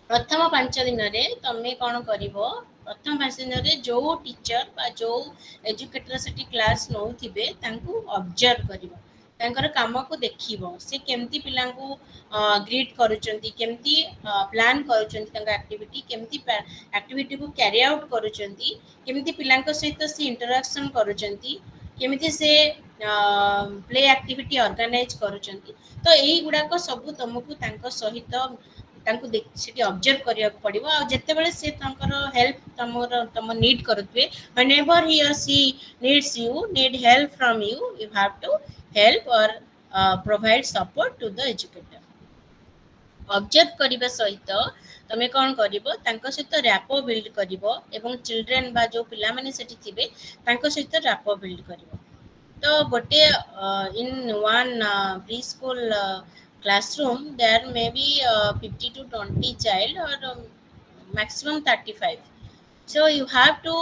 प्रथम 5 दिन रे तमे कोन करिवो? प्रथम 5 दिन रे जो teacher बा जो एजुकेटर सेठी क्लास नउथिबे तांकू ऑब्जर्व करिवो. तांकर काम को देखिवो. से केमती पिलांकू ग्रीट करूचंती, केमती प्लान करूचंती तांका एक्टिविटी, केमती एक्टिविटी को कैरी आउट करूचंती, केमती पिलांक सहित से इंटरैक्शन करूचंती, केमती से प्ले एक्टिविटी ऑर्गेनाइज करूचंती. तो एई गुडा को सब तुमको तांका सहित तांको सेठी ऑब्जर्व करिया पड़िबो. आ जेतेबेले से तांकर हेल्प तम need करथबे, whenever he or she needs you, need help from you, you have to help or provide support to the educator. Observe करिबा सहित तमे कोन करिवो? तांको सहित रैपो बिल्ड करिवो एवं चिल्ड्रन बा जो पिला माने सेठी थिबे तांको सहित रैपो बिल्ड करिवो. तो गोटे in one preschool classroom there may be 50 to 20 child or maximum 35. So you have to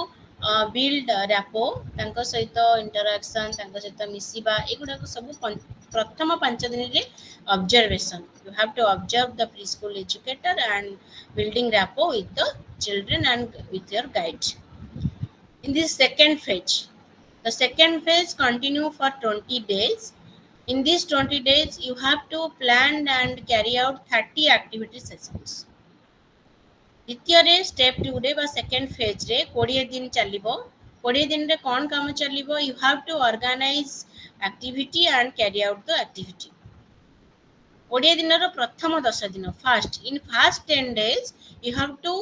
build rapport तांको सहित इंटरैक्शन, तांको सहित मिसिबा एगुडा को सब प्रथम 5 दिन रे observation. You have to observe the preschool educator and building rapport with the children and with your guide. In this second phase, the second phase continue for 20 days. In these 20 days, you have to plan and carry out 30 activity sessions. द्वितीय step 2 रे बा second phase रे 20 दिन चलिबो. 20 दिन रे कोन काम चलिबो? You have to organize activity and carry out the activity. 20 ଦିନର ପ୍ରଥମ 10 ଦିନ first. In first 10 days, you have to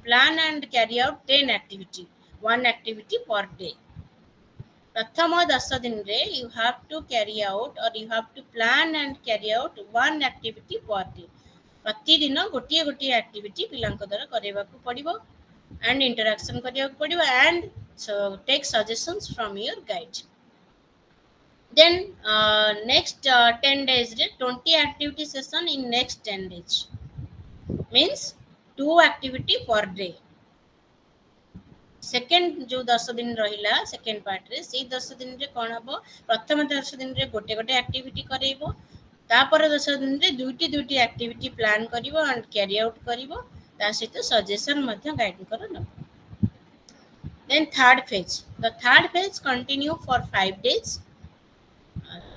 plan and carry out 10 activity. One activity per day. प्रथम 10 दिन रे you have to carry out or you have to plan and carry out one activity per day. प्रतिदिन गोटे गोटे activity पिलांक द्वारा करेबाकू पड़िबो and interaction करियाकू पड़िबो and take suggestions from your guide. Then next 10 days रे 20 activity session in next 10 days. Means 2 activity per day. Second जो 10 दिन रहिला second part रे से 10 दिन रे कोन हबो? प्रथम 10 दिन रे गोटे गोटे एक्टिविटी करेइबो. तापर 10 दिन रे दुईटी एक्टिविटी प्लान करिवो एंड कैरी आउट करिवो. ता सहित सजेशन मध्य गाइड करो न. Then third phase. The third phase continue for 5 days.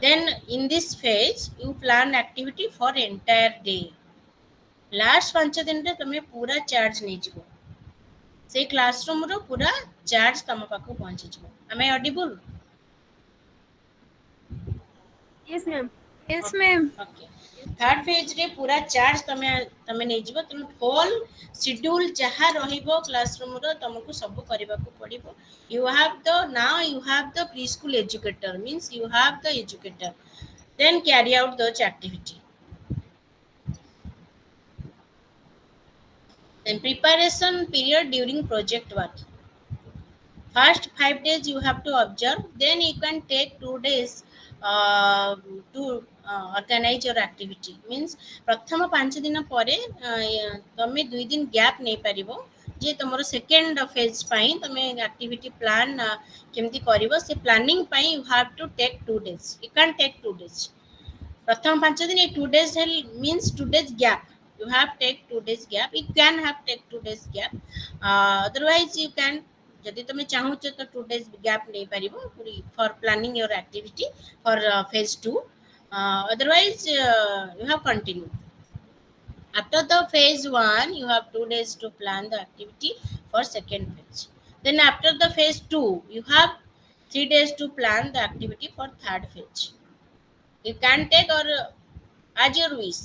Then in this phase you plan activity for entire day. Last 5 दिन रे तमे पूरा चार्ज नै जिवो. से क्लासरूम रो पूरा चार्ज तम पाखु पहुंची जिवो. आमे Audible? Yes, ma'am. Yes, ma'am. Okay. Third phase रे पूरा चार्ज तमे नै जिवो. तुम होल शेड्यूल जहा रहिबो क्लासरूम रो तमको सब करबाकू पड़िबो. You have the preschool educator, means you have the educator. Then carry out those activity. Then preparation period during project work. First 5 days you have to observe. Then you can take 2 days to organize your activity. Means प्रथम 5 दिन परे तमे 2 दिन gap नै परिबो जे तमरो second phase पई तमे activity plan केमती करिवो. से प्लानिंग पई you have to take 2 days. You can take 2 days. प्रथम 5 दिन 2 days means 2 days gap. You have take 2 days gap. You can have take 2 days gap. Otherwise you can जदि तुम चाहूच तो 2 days गैप नहीं पारिबो for planning your activity for phase 2 otherwise you have continue. After the phase 1 you have 2 days to plan the activity for second phase. Then after the phase 2 you have 3 days to plan the activity for third phase. You can take or as your wish.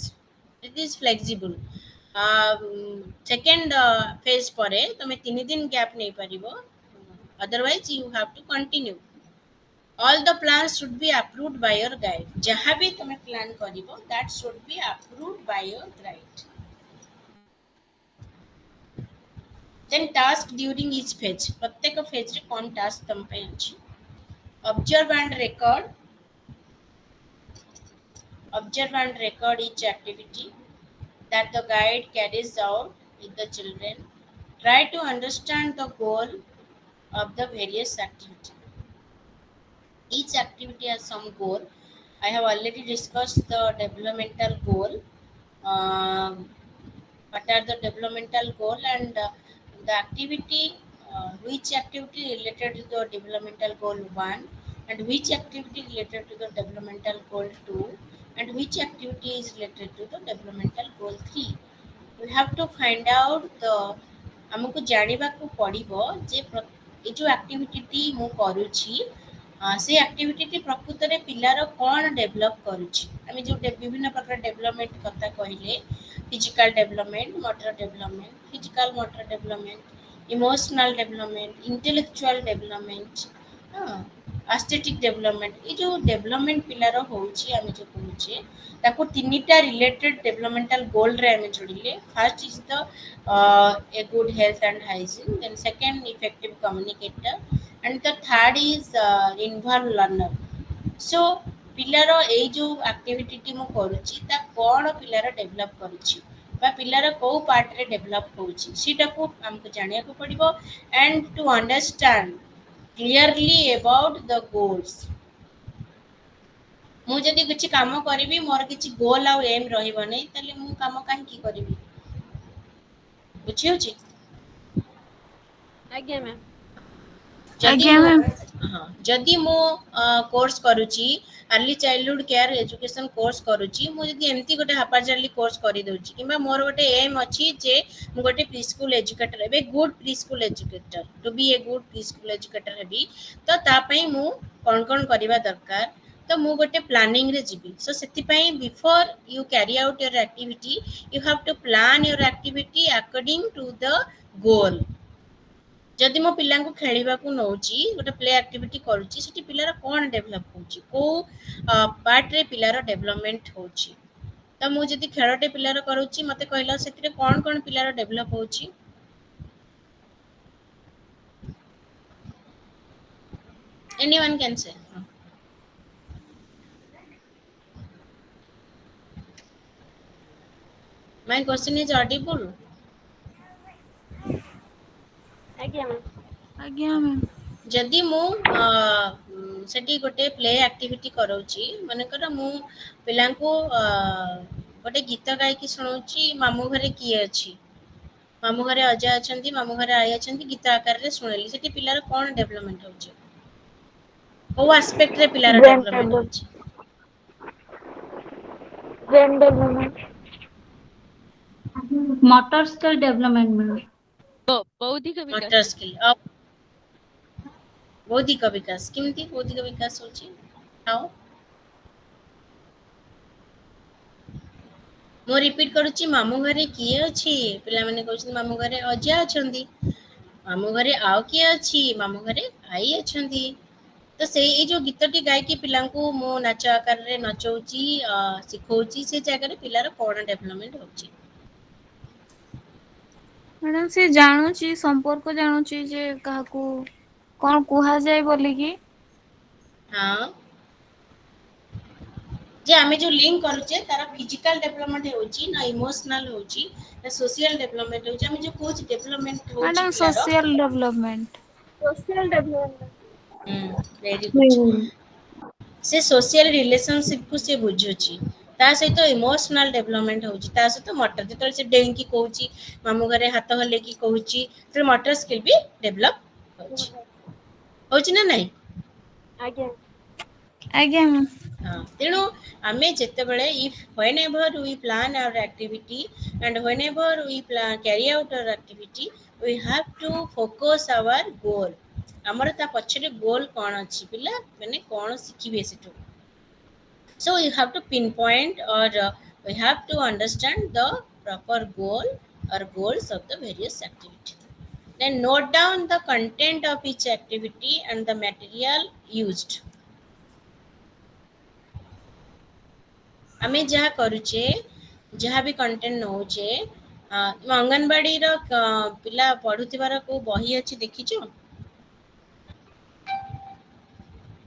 It is flexible. Second phase ପରେ ତମେ 3 ଦିନ gap ନେଇପାରିବ, otherwise you have to continue. All the plans should be approved by your guide. ଯାହା ବି ତମେ plan କରିବ that should be approved by your guide. Then task during each phase. ପ୍ରତ୍ୟେକ phase ରେ କ'ଣ task ତମ ପାଇଁ ଅଛି? Observe and record each activity that the guide carries out with the children. Try to understand the goal of the various activity. Each activity has some goal. I have already discussed the developmental goal. What are the developmental goal and the activity, which activity related to the developmental goal 1 and which activity related to the developmental goal 2 and which activity is related to the developmental goal 3. We have to find out the ଆମକୁ ଜାଣିବାକୁ ପଡ଼ିବ ଯେ ଏ ଯେଉଁ activity ମୁଁ କରୁଛି ସେ activity ପ୍ରକୃତରେ ପିଲାର କ'ଣ ଡେଭଲପ୍ କରୁଛି। ଆମେ ଯେଉଁ ବିଭିନ୍ନ ପ୍ରକାର ଡେଭଲପମେଣ୍ଟ କଥା କହିଲେ, physical development, motor development, physical motor development, emotional development, intellectual development, aesthetic development, ଏ ଯେଉଁ ଡେଭଲପମେଣ୍ଟ ପିଲାର ହେଉଛି ଆମେ ଯେଉଁ କହୁଛେ ତାକୁ 3ଟା ରିଲେଟେଡ୍ ଡେଭଲପମେଣ୍ଟାଲ ଗୋଲ୍ରେ ଆମେ ଯୋଡ଼ିଲେ। First is the a good health and hygiene, then second effective communicator and the third is involved learner. So ପିଲାର ଏଇ ଯେଉଁ ଆକ୍ଟିଭିଟି ମୁଁ କରୁଛି ତା କ'ଣ ପିଲାର ଡେଭଲପ୍ କରୁଛି ବା ପିଲାର କେଉଁ ପାର୍ଟରେ ଡେଭଲପ୍ ହେଉଛି ସେଇଟାକୁ ଆମକୁ ଜାଣିବାକୁ ପଡ଼ିବ and to understand clearly about the goals. ମୁଁ ଯଦି କିଛି କାମ କରିବି ମୋର କିଛି ଗୋଲ୍ ଆଉ ଏମ୍ ରହିବନି ତାହେଲେ ମୁଁ କାମ କାହିଁକି କରିବି? ବୁଝି ହେଉଛି? ଆଜ୍ଞା ମ୍ୟାମ୍। ଯଦି ମୁଁ କୋର୍ସ କରୁଛି early childhood care education course करुच्ची, मु जदि एमती गोटे हापाजार्ली कोर्स करदे कि मोर गोटे एम अच्छी जे मु गोटे प्री स्कूल एजुकेटर हे good pre school educator to be a good pre school educator हेबी तो तापाई मु कौन कौन करवा दरकार तो मु गोटे प्लानिंग रे जीवी। सो सेतिपाई before you carry out your activity you have to plan your activity according to the goal. जदि मो पिला खेलवा नौची गोटे प्ले एक्टिविटी करुच्ची सेठी पिलार कौन डेभलप होची को पार्ट रे पिलार डेभलपमेंट होची तो मु जदि खेलटे पिलार करुच्ची मते कहला सेथिरे कौन कौन पिलार डेभलप होची? Anyone can say? My question is Audible? ଆଜ୍ଞା ମ୍ୟାମ୍। ଆଜ୍ଞା ମ୍ୟାମ୍। जदि मु सेठी गोटे प्ले एक्टिविटी कराउची मानेकर मु पिला गोटे गीत गायकी शुणाउची मामू घरे किए अछि, मामू घरे अजा अछंती, मामू घरे आई अछंती, गीत आकार रे सुनेली सेठी पिलार कोन डेवलपमेंट होची को एस्पेक्ट रे पिलार डेवलपमेंट होची? Brain development, motor skill development में बौद्धिक मोटर विकास स्किल बौद्धिक विकास केमती बौद्धिक विकास होची आओ मो रिपीट करूची मामू घरे किए अछि पिला माने कहउछन मामू घरे अजा अछंती, मामू घरे आउ किए अछि मामू घरे आई अछंती तो से ये जो गीतटी गायकी पिलांकु मो नाच आकार रे नचौची सिखौची से जगह रे पिलार कोन डेवलपमेंट होची? मैडम से जानुची संपर्क जानुची जे काहाकू कोन कुहा जाय बोली की हाँ जे आमे जो लिंक करूचे तारा फिजिकल डेवलपमेंट होची ना इमोशनल होची ना सोशल डेवलपमेंट होची आमे जो कोच डेवलपमेंट होची मैडम पिलार सोशल डेवलपमेंट वेरी गुड से सोशल रिलेशनशिप को से बुझुची ता सहित इमोशनल डेवलपमेंट होची ता सहित मोटर जेतल से डेंकी कहूची मामू घरे हाथ हले की कहूची तो मोटर स्किल भी डेवलप ହଉଛି ହଉଛି ନା ନାଇଁ? ଆଜ୍ଞା ଆଜ୍ଞା ମ୍ୟାମ୍। ହଁ, ତେଣୁ ଆମେ ଯେତେବେଳେ if whenever we plan our activity and whenever we carry out our activity, we have to focus our goal. ଆମର ତା ପଛରେ ଗୋଲ କ'ଣ ଅଛି, ପିଲା ମାନେ କ'ଣ ଶିଖିବେ ସେଠୁ। So you have to pinpoint or we have to understand the proper goal or goals of the various activity. Then note down the content of each activity and the material used. ଆମେ ଯାହା କରୁଛେ, ଯାହା ବି content ନଉଛେ, ଅଙ୍ଗନବାଡିର ପିଲା ପଢୁଥିବାର କୋଉ ବହି ଅଛି ଦେଖିଛ?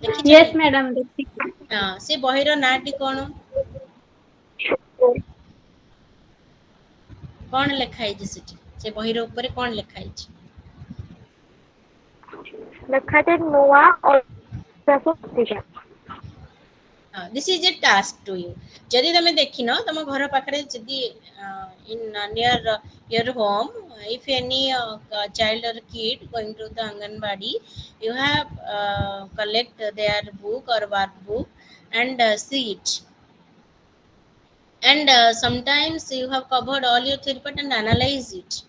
ଦେଖିଛ କି? ୟେସ୍ ମ୍ୟାଡ଼ାମ ଦେଖିଛି। ହଁ, ସେ ବହିର ନାଁଟି କ'ଣ? କ'ଣ ଲେଖା ହେଇଛି ସେଠି? ସେ ବହିର ଉପରେ କ'ଣ ଲେଖା ହେଇଛି? ଲେଖାଟେ ନୂଆ ଅଭ୍ୟାସ। This is a task to you. ଯଦି ତମେ ଦେଖିନ, ତମ ଘର ପାଖରେ ଯଦି in near your home, if any child or kid going to the Anganwadi, you have collect their book or workbook and see it. And sometimes you have covered all your theory part and analyze it.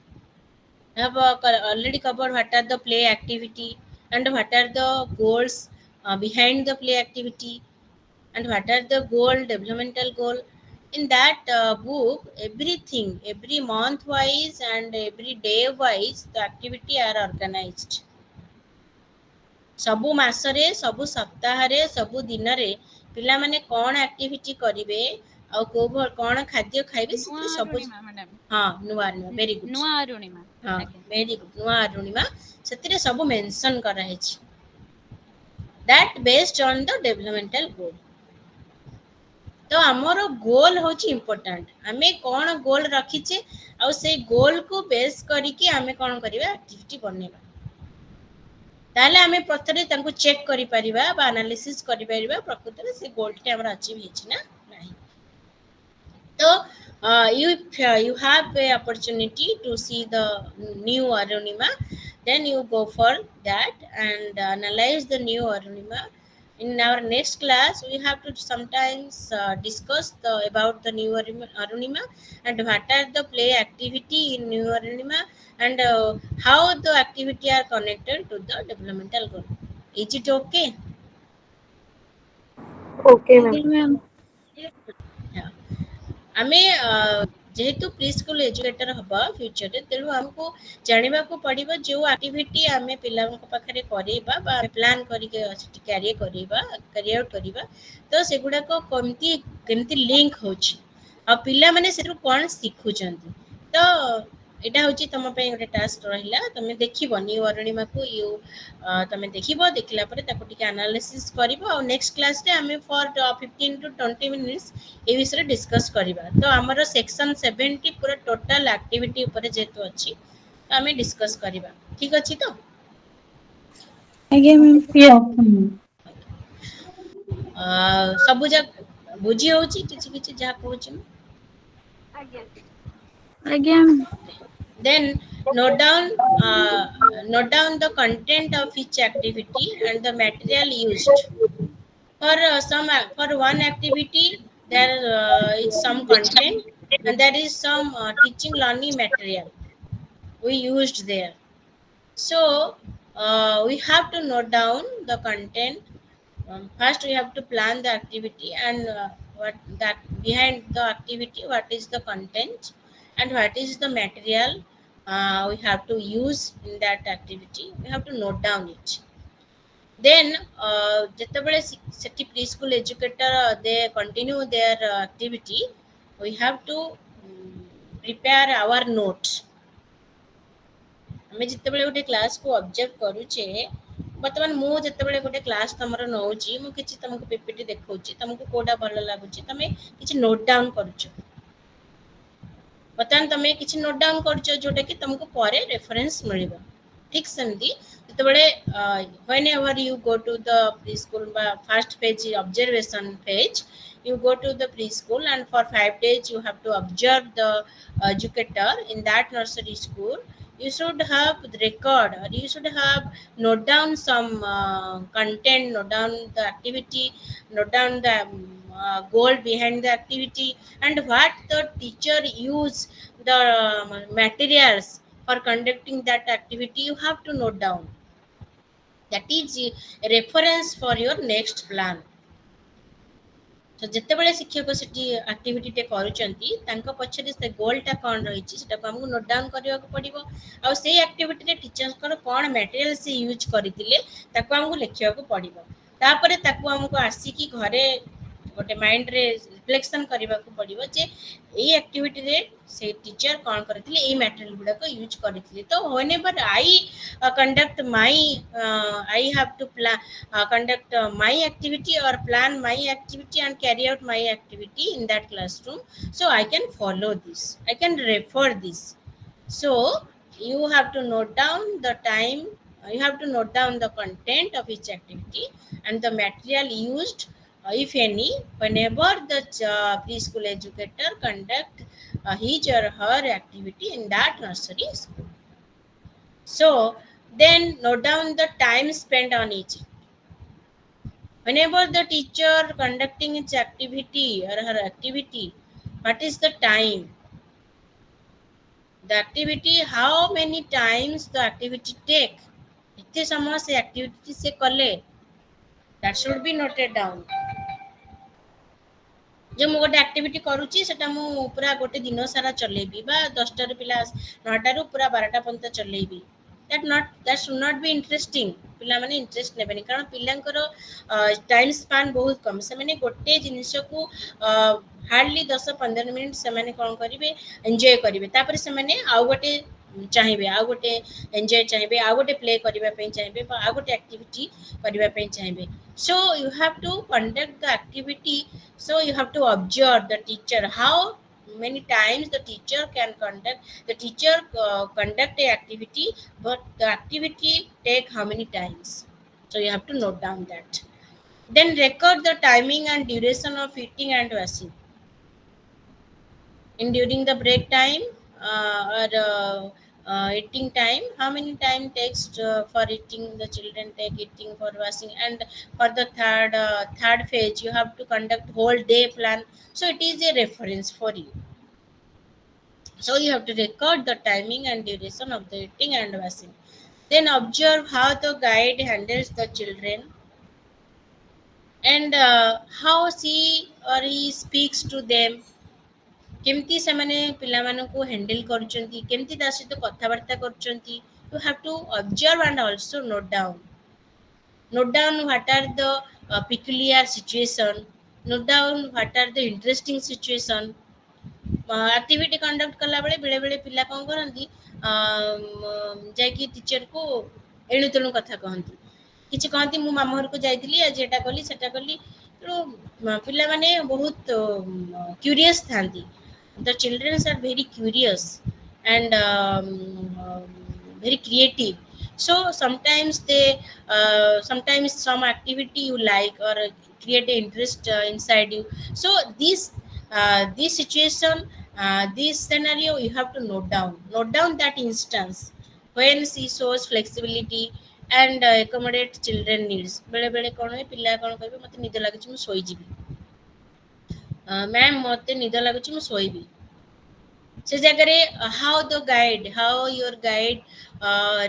You have already covered what are the play activity and what are the goals behind the play activity and what are the goal, developmental goal. In that book, everything, every month wise and every day wise, the activity are organized. ସବୁ ମାସରେ, ସବୁ ସପ୍ତାହରେ, ସବୁ ଦିନରେ ପିଲାମାନେ କ'ଣ activity କରିବେ ଆଉ କ'ଣ ଖାଦ୍ୟ ଖାଇବେ, ନୂଆ ସେଥିରେ ସବୁ। ଅରୁଣିମା ମ୍ୟାଡ଼ାମ। ହଁ, ନୂଆ ଭେରି ଗୁଡ୍। ନୂଆ ଅରୁଣିମା। ହଁ, ଆଜ୍ଞା। ଭେରି ଗୁଡ୍, ନୂଆ ଅରୁଣିମା। ସେଥିରେ ସବୁ ମେନସନ୍ କରାହେଇଛି। That based on the developmental goal. ତ ଆମର ଗୋଲ ହଉଛି ଇମ୍ପୋର୍ଟାଣ୍ଟ। ଆମେ କ'ଣ ଗୋଲ ରଖିଛେ ଆଉ ସେଇ ଗୋଲକୁ ବେସ୍ କରିକି ଆମେ କ'ଣ କରିବା, ଆକ୍ଟିଭିଟି ବନେଇବା। ତାହେଲେ ଆମେ ପ୍ରଥମେ ତାଙ୍କୁ ଚେକ୍ କରିପାରିବା ବା ଆନାଲିସିସ୍ କରିପାରିବା ପ୍ରକୃତରେ ସେ ଗୋଲଟି ଆମର ଆଚିଭ୍ ହେଇଛି ନା ନାହିଁ। ତ you have a opportunity to see the new Arunima, then you go for that and analyze the new Arunima. In our next class, we have to sometimes discuss about the new Arunima and what are the play activity in new Arunima and how the activity are connected to the developmental goal. Is it okay? Okay ଆଜ୍ଞା ma'am. Ma'am. Yeah. ଆମେ ଯେହେତୁ pre school educator ହବା ଫ୍ୟୁଚରରେ, ତେଣୁ ଆମକୁ ଜାଣିବାକୁ ପଡ଼ିବ ଯେଉଁ activity ଆମେ ପିଲାଙ୍କ ପାଖରେ କରେଇବା ବା ପ୍ଲାନ୍ କରିକି ସେଠି କ୍ୟାରି ଆଉଟ୍ କରିବା, ତ ସେଗୁଡ଼ାକ କେମିତି ଲିଙ୍କ ହେଉଛି ଆଉ ପିଲାମାନେ ସେଥିରୁ କ'ଣ ଶିଖୁଛନ୍ତି। ତ ଏଇଟା ହେଉଛି ତମ ପାଇଁ ଗୋଟେ ଟାସ୍କ ରହିଲା। ତମେ ଦେଖିବ ନ୍ୟୁ ଅରୁଣିମାକୁ ତମେ ଦେଖିବ, ଦେଖିଲା ପରେ ତାକୁ ଟିକେ ଆନାଲିସିସ୍ କରିବ ଆଉ ନେକ୍ସଟ କ୍ଲାସରେ ଆମେ ଫର୍ 15 to 20 minutes ଏ ବିଷୟରେ ଡିସ୍କସ୍ କରିବା। ତ ଆମର ସେକ୍ସନ 70 ପୁରା ଟୋଟାଲ ଆକ୍ଟିଭିଟି ଉପରେ ଯେହେତୁ ଅଛି, ତ ଆମେ ଡିସ୍କସ୍ କରିବା। ଠିକ୍ ଅଛି ତ? ଆଜ୍ଞା ମ୍ୟାମ୍। ସବୁ ଯାକ ବୁଝି ହେଉଛି କିଛି କିଛି ଯାହା କହୁଛି ମୁଁ? ଆଜ୍ଞା। ଆଜ୍ଞା ma'am. Then note down the content of each activity and the material used. For one activity, there is some content and there is some teaching learning material we used there. So we have to note down the content. First, we have to plan the activity and what that behind the activity, what is the content and what is the material we have to use in that activity. We have to note down it. Then ଯେତେବେଳେ ସେଠି pre school educator they continue their activity, we have to prepare our note. ଆମେ ଯେତେବେଳେ ଗୋଟେ କ୍ଲାସକୁ observe କରୁଛେ, ବର୍ତ୍ତମାନ ମୁଁ ଯେତେବେଳେ ଗୋଟେ କ୍ଲାସ୍ ତମର ନେଉଛି, ମୁଁ କିଛି ତମକୁ ପିପିଟି ଦେଖାଉଛି, ତମକୁ କୋଉଟା ଭଲ ଲାଗୁଛି, ତମେ କିଛି ନୋଟ୍ ଡାଉନ୍ କରୁଛ। ବର୍ତ୍ତମାନ ତମେ କିଛି ନୋଟ୍ ଡାଉନ୍ କରୁଛ ଯୋଉଟା କି ତମକୁ ପରେ ରେଫରେନ୍ସ ମିଳିବ। ଠିକ୍ ସେମିତି ଯେତେବେଳେ whenever you go to the preschool বা first page observation page, you go to the preschool and for 5 days you have to observe the educator in that nursery school. you should have the record, or you should have note down some content, note down the activity, note down the goal behind the activity, and what the teacher use the materials for conducting that activity. You have to note down. That is a reference for your next plan. So ଯେତେବେଳେ ଶିକ୍ଷକ ସେଠି ଆକ୍ଟିଭିଟିଟେ କରୁଛନ୍ତି ତାଙ୍କ ପଛରେ ସେ ଗୋଲଟା କ'ଣ ରହିଛି ସେଟାକୁ ଆମକୁ ନୋଟ୍ ଡାଉନ୍ କରିବାକୁ ପଡ଼ିବ। ଆଉ ସେଇ ଆକ୍ଟିଭିଟିରେ ଟିଚର୍ସଙ୍କର କ'ଣ ମ୍ୟାଟେରିଆଲ୍ ସେ ୟୁଜ୍ କରିଥିଲେ ତାକୁ ଆମକୁ ଲେଖିବାକୁ ପଡ଼ିବ। ତାପରେ ତାକୁ ଆମକୁ ଆସିକି ଘରେ ଗୋଟେ ମାଇଣ୍ଡରେ ରିଫ୍ଲେକ୍ସନ୍ କରିବାକୁ ପଡ଼ିବ ଯେ ଏଇ ଆକ୍ଟିଭିଟିରେ ସେ ଟିଚର୍ କ'ଣ କରିଥିଲେ, ଏଇ ମ୍ୟାଟେରିଆଲ୍ ଗୁଡ଼ାକ ୟୁଜ୍ କରିଥିଲେ। ତ whenever conduct my I have to conduct my activity or plan my activity and carry out my activity in that classroom, so I can follow this, I can refer this. So you have to note down the time, you have to note down the content of each activity and the material used, if any, whenever the preschool educator conduct his or her activity in that nursery school. So then note down the time spent on each. Whenever the teacher conducting its activity or her activity, what is the time? The activity, how many times the activity take? इतने समय से activity से कले, that should be noted down. जो मु गोटे activity करूची सेटा मु पूरा गोटे दिन सारा चलेबी बा 10 पिला 9 रु पूरा 12 पर्यंत चलेबी, that should not be interesting. पिला माने इंटरेस्ट नेबेनी, कारण पिलांकर टाइम स्पान बहुत कम। से माने गोटे जिनिस को हार्डली 10-15 मिनिट से माने कोन करिवे, एन्जॉय करिवे। तापर से माने आउ गोटे चाहिए, आउ गोटे एन्जॉय चाहिए, आउ गोटे प्ले करबा पई चाहिए, बा आउ गोटे एक्टिविटी करबा पई चाहिए। So you have to conduct the activity, so you have to observe the teacher, how many times the teacher can conduct a activity, but the activity take how many times. So you have to note down that. Then record the timing and duration of eating and washing. In during the break time or eating time, how many time takes for eating, the children take eating, for washing, and for the third phase you have to conduct whole day plan. So it is a reference for you. So you have to record the timing and duration of the eating and washing. Then observe how the guide handles the children, and how she or he speaks to them. केमती से माने पिला मानकु handle करचंती, केमती ता सहित कथावार्ता करचंती. You have to observe and also note down. Note down what are the peculiar situation. Note down what are the interesting situation. Activity conduct कला बेले बेले बेले पिला कोन करंती, जायकी टीचर को एणु तेणु कथा कहंती, किछि कहंती मु मामा घर को जाइतिली, आज एटा कली सेटा कली। तो पिला माने बहुत curious थांती. The children are very curious and very creative. So sometimes sometimes some activity you like or create an interest inside you. So this situation, this scenario, you have to note down that instance when she shows flexibility and accommodate children needs. बेले बेले कोन है पिल्ला कोन कहबे मते निद लागछि मु सोई जिबी, ma'am मते निद लागछि मु सोईबी। से जगह how your guide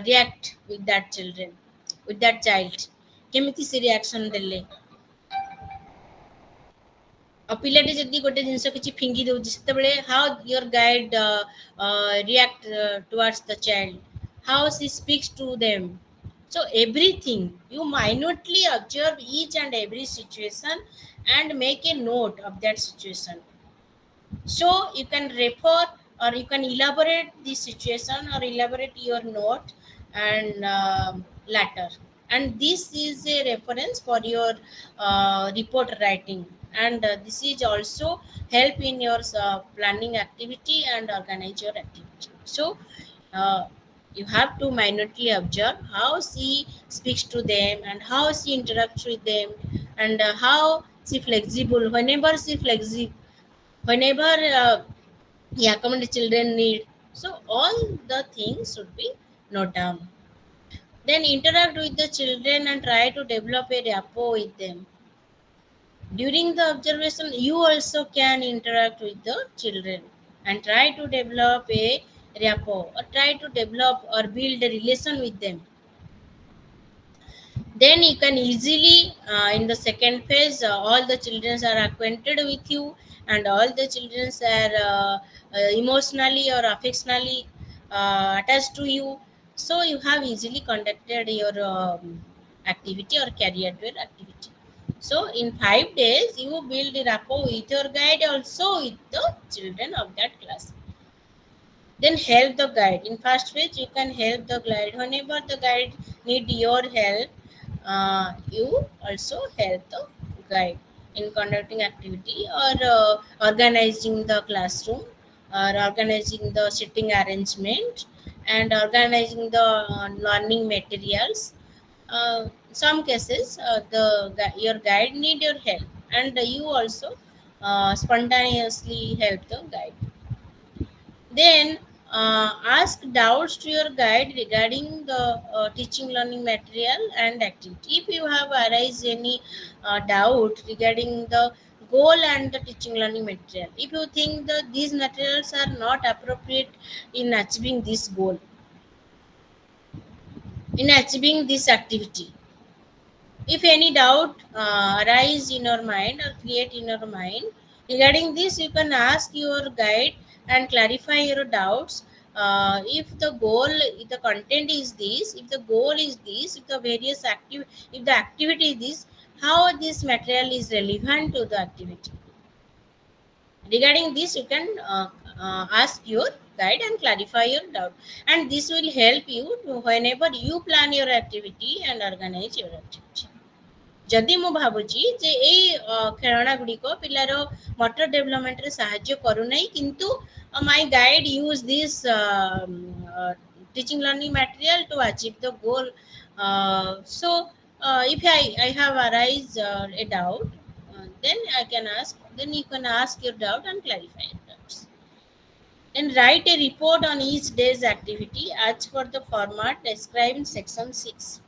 react with that children, with that child, केमिति से रिएक्शन देले। पिलाटी जदि गोटे जिनस किछि फिंगी दउछि सेते बेले how your guide react towards the child, how she speaks to them. So everything you minutely observe each and every situation and make a note of that situation. So you can refer or you can elaborate the situation or elaborate your note and later. And this is a reference for your report writing, and this is also help in your planning activity and organize your activity. So uh, you have to minutely observe how she speaks to them and how she interacts with them, and how she flexible, whenever she flexible, whenever yeah, common children need. So all the things should be noted down. Then interact with the children and try to develop a rapport with them. During the observation, you also can interact with the children and try to develop a rapport or try to develop or build a relation with them. Then you can easily in the second phase all the children are acquainted with you, and all the children are emotionally or affectionally attached to you, so you have easily conducted your activity or career to your activity. So in 5 days you build a rapport with your guide, also with the children of that class. Then help the guide. In first phase you can help the guide whenever the guide need your help. You also help the guide in conducting activity or organizing the classroom or organizing the sitting arrangement and organizing the learning materials. Some cases your guide need your help, and you also spontaneously help the guide. Then ask doubts to your guide regarding the teaching learning material and activity. If you have arise any doubt regarding the goal and the teaching learning material, if you think that these materials are not appropriate in achieving this goal, in achieving this activity, if any doubt arise in your mind or create in your mind regarding this, you can ask your guide and clarify your doubts. If the goal, if the content is this, if the goal is this, if the various active, if the activity is this, how this material is relevant to the activity. Regarding this, you can ask your guide and clarify your doubt, and this will help you to whenever you plan your activity and organize your activity. ଯଦି ମୁଁ ଭାବୁଛି ଯେ ଏଇ ଖେଳଣା ଗୁଡ଼ିକ ପିଲାର ମଟର ଡେଭଲପମେଣ୍ଟରେ ସାହାଯ୍ୟ କରୁନାହିଁ, କିନ୍ତୁ my guide use this teaching learning material to achieve the goal. So if I have arise a doubt, then I can ask, then you can ask your doubt and clarify your doubts. Then write a report on each day's activity as per the format described in section 6.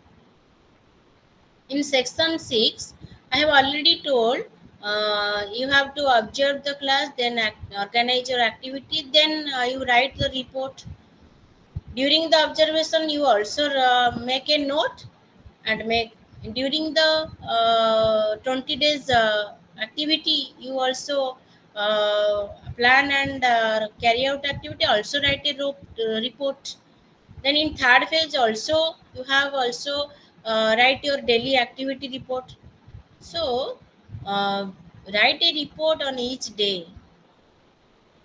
In section 6, I have already told you have to observe the class, then organize your activity, then you write the report. During the observation, you also make a note and make during the 20 days activity, you also plan and carry out activity, also write a report. Then in third phase also you have also write your daily activity report. So uh, write a report on each day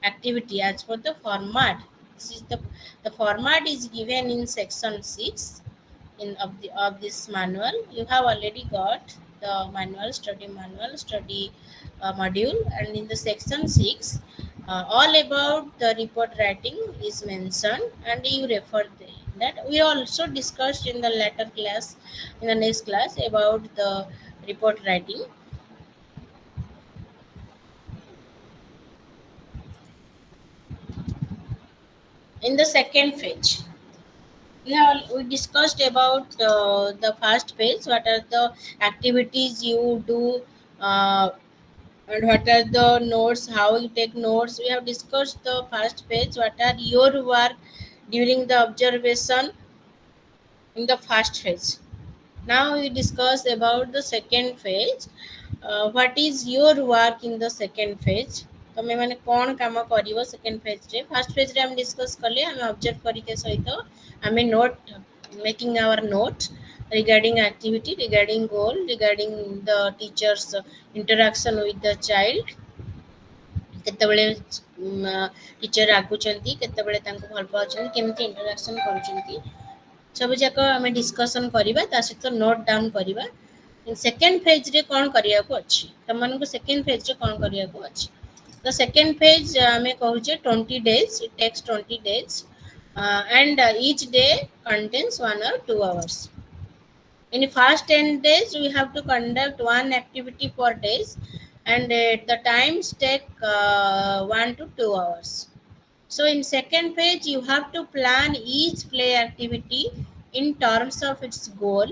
activity as per the format. This is the format is given in section 6 in of this manual. You have already got the manual, study module, and in the section 6 all about the report writing is mentioned, and you refer that. We also discussed in the later class, in the next class, about the report writing. In the second phase, we discussed about the first phase, what are the activities you do, uh, and what are the notes, how you take notes. We have discussed the first phase, what are your work during the observation in the first phase. Now we discuss about the second phase. What is your work in the second phase? ତମେ ମାନେ କ'ଣ କାମ କରିବ second ଫେଜ୍ରେ? First ଫେଜ୍ରେ ଆମେ discus କଲେ, ଆମେ observe କରିକି ସହିତ ଆମେ note making our note regarding activity, regarding goal, regarding the teacher's interaction with the child. କେତେବେଳେ ଟିଚର ରାଗୁଛନ୍ତି, କେତେବେଳେ ତାଙ୍କୁ ଭଲ ପାଉଛନ୍ତି, କେମିତି ଇଣ୍ଟରାକ୍ସନ୍ କରୁଛନ୍ତି, ସବୁ ଯାକ ଆମେ ଡିସ୍କସନ୍ କରିବା, ତା ସହିତ ନୋଟ୍ ଡାଉନ୍ କରିବା। ସେକେଣ୍ଡ ଫେଜ୍ରେ କ'ଣ କରିବାକୁ ଅଛି, ତମମାନଙ୍କୁ ସେକେଣ୍ଡ ଫେଜ୍ରେ କ'ଣ କରିବାକୁ ଅଛି? ତ ସେକେଣ୍ଡ ଫେଜ୍ ଆମେ କହୁଛେ 20 days, it takes 20 days, and each day contains 1 or 2 hours. In the first 10 days, we have to conduct one activity per day, and the times take 1 to 2 hours. So in second page, you have to plan each play activity in terms of its goal,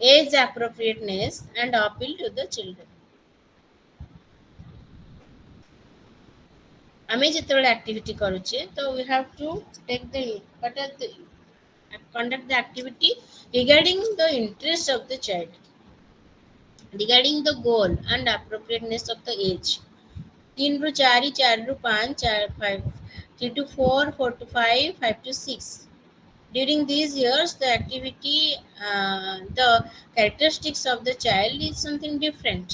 age appropriateness, and appeal to the children. ଆମେ ଯେତେବେଳେ activity କରୁଛେ ତ we have to take the but at the, conduct the activity regarding the interest of the child, regarding the goal and appropriateness of the age. 3 ରୁ 4, 4 ରୁ 5, 5, 3 to 4, 4 to 5, 5 to 6. During these years, the activity, the characteristics of the child is something different.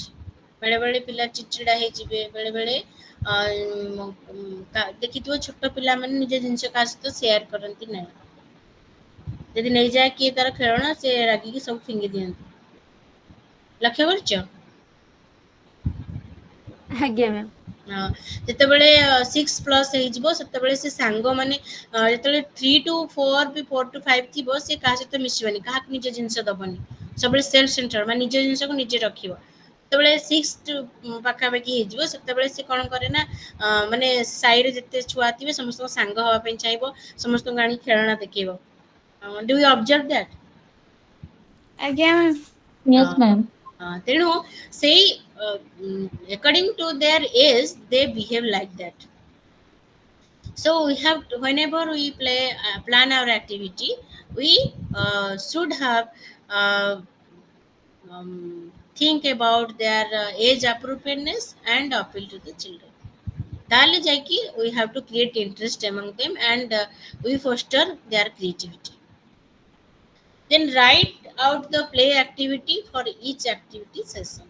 ବେଳେ ବେଳେ ପିଲା ଚିଡ଼ଚିଡ଼ା ହେଇଯିବେ, ବେଳେ ବେଳେ ଦେଖିଥିବ ଛୋଟ ପିଲାମାନେ ନିଜ ଜିନିଷ କାହା ସହିତ ସେୟାର କରନ୍ତି ନାହିଁ। ଯଦି ନେଇଯାଏ କିଏ ତାର ଖେଳଣା, ସେ ରାଗିକି ସବୁ ଫିଙ୍ଗି ଦିଅନ୍ତି। ଲକ୍ଷ୍ୟ କରିଛ? ଆଜ୍ଞା ମ୍ୟାମ୍। ଯେତେବେଳେ 6 ପ୍ଲସ୍ ହେଇଯିବ ସେତେବେଳେ ସେ ସାଙ୍ଗମାନେ ଯେତେବେଳେ 3 to 4 ବି 4 to 5 ଥିବ, ସେ କାହା ସହିତ ମିଶିବନି, କାହାକୁ ନିଜ ଜିନିଷ ଦବନି, ସବୁବେଳେ ସେଲ୍ଫ ସେଣ୍ଟର, ମାନେ ନିଜ ଜିନିଷକୁ ନିଜେ ରଖିବ। ଯେତେବେଳେ 6 ପାଖାପାଖି ହେଇଯିବ ସେତେବେଳେ ସେ କ'ଣ କରେ ନା, ମାନେ ସାହିରେ ଯେତେ ଛୁଆ ଥିବେ ସମସ୍ତଙ୍କ ସାଙ୍ଗ ହେବା ପାଇଁ ଚାହିଁବ, ସମସ୍ତଙ୍କୁ ଆଣି ଖେଳଣା ଦେଖେଇବ। Do you observe that? ଆଜ୍ଞା ମ୍ୟାମ୍। Yes, ma'am. ତେଣୁ ସେଇ according to their age they behave like that. So we have to, whenever we plan our activity, we should have uh, think about their age appropriateness and appeal to the children. Dale jaiki we have to create interest among them, and we foster their creativity. Then write out the play activity for each activity session.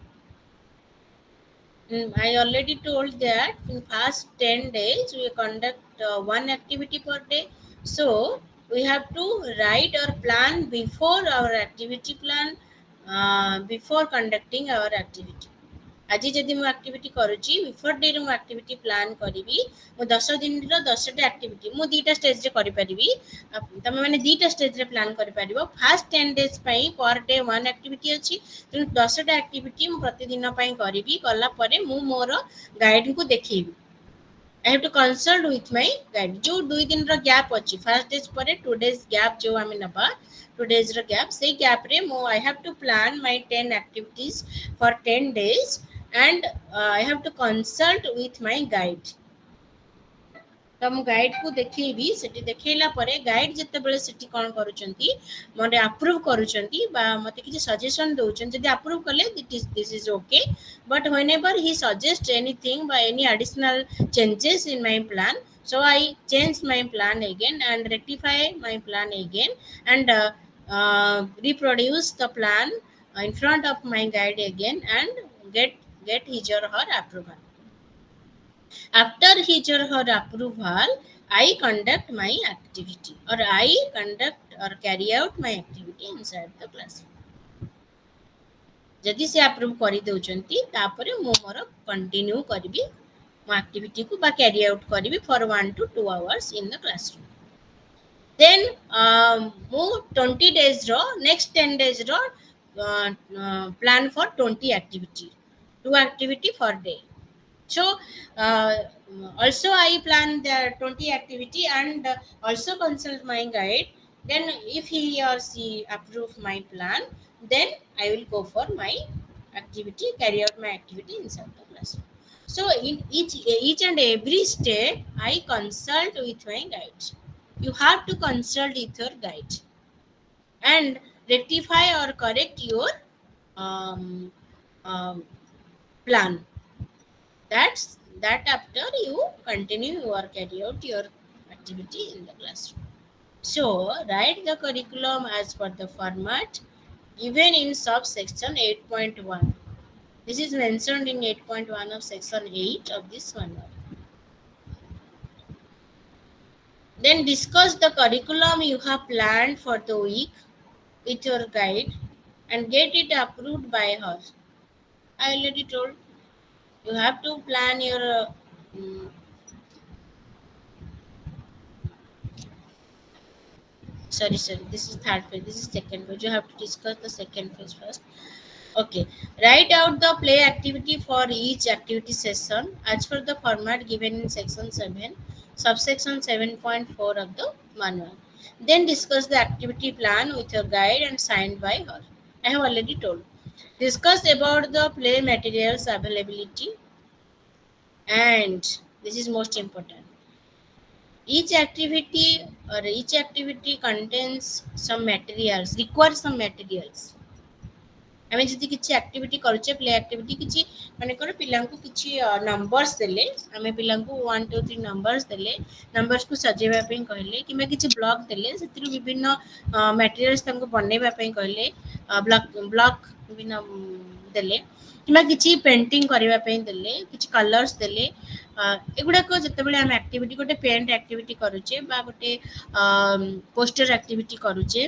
I already told that in past 10 days we conduct one activity per day. So we have to write or plan before our activity plan, before conducting our activity. आज जदि मु activity करूची, before day मु activity plan करिवि, मु 10 दिन रो 10 टा activity मु दीटा stage रे करि परिबि। तमे माने दीटा स्टेज रे प्लान करि परिबो। फर्स्ट 10 डेज पई पर डे वन एक्टिविटी अछि, तेनु 10 टा एक्टिविटी मु प्रतिदिन पई करिवि। कला परे मु मोर गाइड को देखैबि। I have to consult with my guide. जो 2 दिन रो गैप अछि, फर्स्ट डेज परे 2 डेज गैप जो आमे नबा, 2 डेज रो गैप, से गैप रे मो I have to plan my 10 activities for 10 days, and I have to consult with my guide. तो मु गाइड को देखैबि, सेठी देखैला परे गाइड जते बेले सेठी कोन करूचंती, मने अप्रूव करूचंती बा मते किछि सजेशन दोउचन। जदि अप्रूव करले this is okay, but whenever he suggest anything बा any additional changes in my plan, so I change my plan again and rectify my plan again, and reproduce the plan in front of my guide again, and get his or her approval. After his or her approval, I conduct my activity, or I conduct or carry out my activity inside the classroom. जदि से approve करि दउचंती, तापरे मो मोर continue करबी मो activity को, बा carry out करबी for 1 to 2 hours in the classroom. Then मो 20 days row next 10 days row plan for 20 activity, 2 activity for day. So also I plan the 20 activity, and also consult my guide. Then if he or she approve my plan, then I will go for my activity, carry out my activity inside the classroom. So in each and every step I consult with my guide. You have to consult with your guide and rectify or correct your um, um, plan. That after you continue your carry out your activity in the classroom. So write the curriculum as per the format given in subsection 8.1. This is mentioned in 8.1 of section 8 of this one. Then discuss the curriculum you have planned for the week with your guide and get it approved by her. I already told you have to plan your mm, sorry, this is third page, this is second page. You have to discuss the second page first. Okay, write out the play activity for each activity session as per the format given in section 7. subsection 7.4 of the manual. Then discuss the activity plan with your guide and signed by her. I have already told. Discuss about the play materials availability, and this is most important. Each activity contains some materials, requires some materials. ଆମେ ଯଦି କିଛି activity କରୁଛେ play activity କିଛି ମନେକର ପିଲାଙ୍କୁ କିଛି numbers ଦେଲେ ଆମେ ପିଲାଙ୍କୁ 1 2 3 ନମ୍ବର୍ସ ଦେଲେ ନମ୍ବର୍ସକୁ ସଜେଇବା ପାଇଁ କହିଲେ କିମ୍ବା କିଛି ବ୍ଲକ୍ ଦେଲେ ସେଥିରୁ ବିଭିନ୍ନ ମ୍ୟାଟେରିଆଲ୍ସ ତାଙ୍କୁ ବନେଇବା ପାଇଁ କହିଲେ ବ୍ଲକ୍ ବିଭିନ୍ନ ଦେଲେ କିମ୍ବା କିଛି ପେଣ୍ଟିଂ କରିବା ପାଇଁ ଦେଲେ କିଛି କଲର୍ସ ଦେଲେ ଏଗୁଡ଼ାକ ଯେତେବେଳେ ଆମେ ଆକ୍ଟିଭିଟି ଗୋଟେ ପେଣ୍ଟ ଆକ୍ଟିଭିଟି କରୁଛେ ବା ଗୋଟେ ପୋଷ୍ଟର ଆକ୍ଟିଭିଟି କରୁଛେ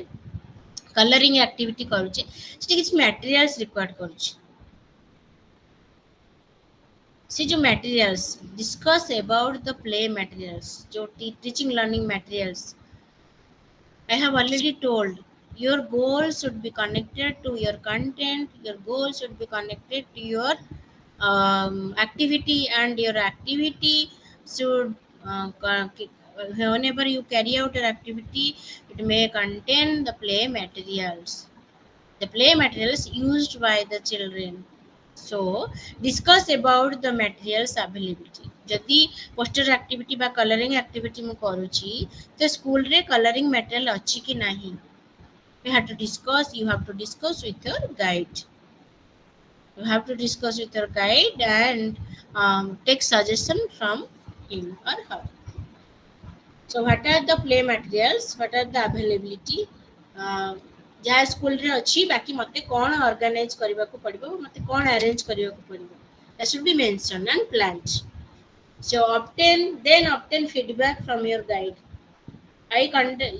କଲରିଂ ଆକ୍ଟିଭିଟି କରୁଛେ ସେଠି କିଛି ମ୍ୟାଟେରିଆଲ୍ସ ରିକ୍ୱାର୍ଡ କରୁଛି ସେ ଯୋଉ materials discuss about the play materials ଯୋଉ teaching learning materials I have already told your goal should be connected to your content, your goal should be connected to your activity, and your activity should, whenever you carry out your activity, it may contain the play materials. The play materials used by the children. So, discuss about the materials availability. ଯଦି poster activity ବା colouring activity ମୁଁ କରୁଛି ତ ସ୍କୁଲରେ colouring material ଅଛି କି ନାହିଁ you have to discuss with your guide. You have to discuss with your guide and take suggestion from him or her. So what are the play materials? What are the availability? ଯାହା ସ୍କୁଲରେ ଅଛି ବାକି ମୋତେ କ'ଣ organise କରିବାକୁ ପଡ଼ିବ ମୋତେ କ'ଣ ଆରେଞ୍ଜ କରିବାକୁ ପଡ଼ିବ that should be mentioned and planned. So obtain feedback from your guide.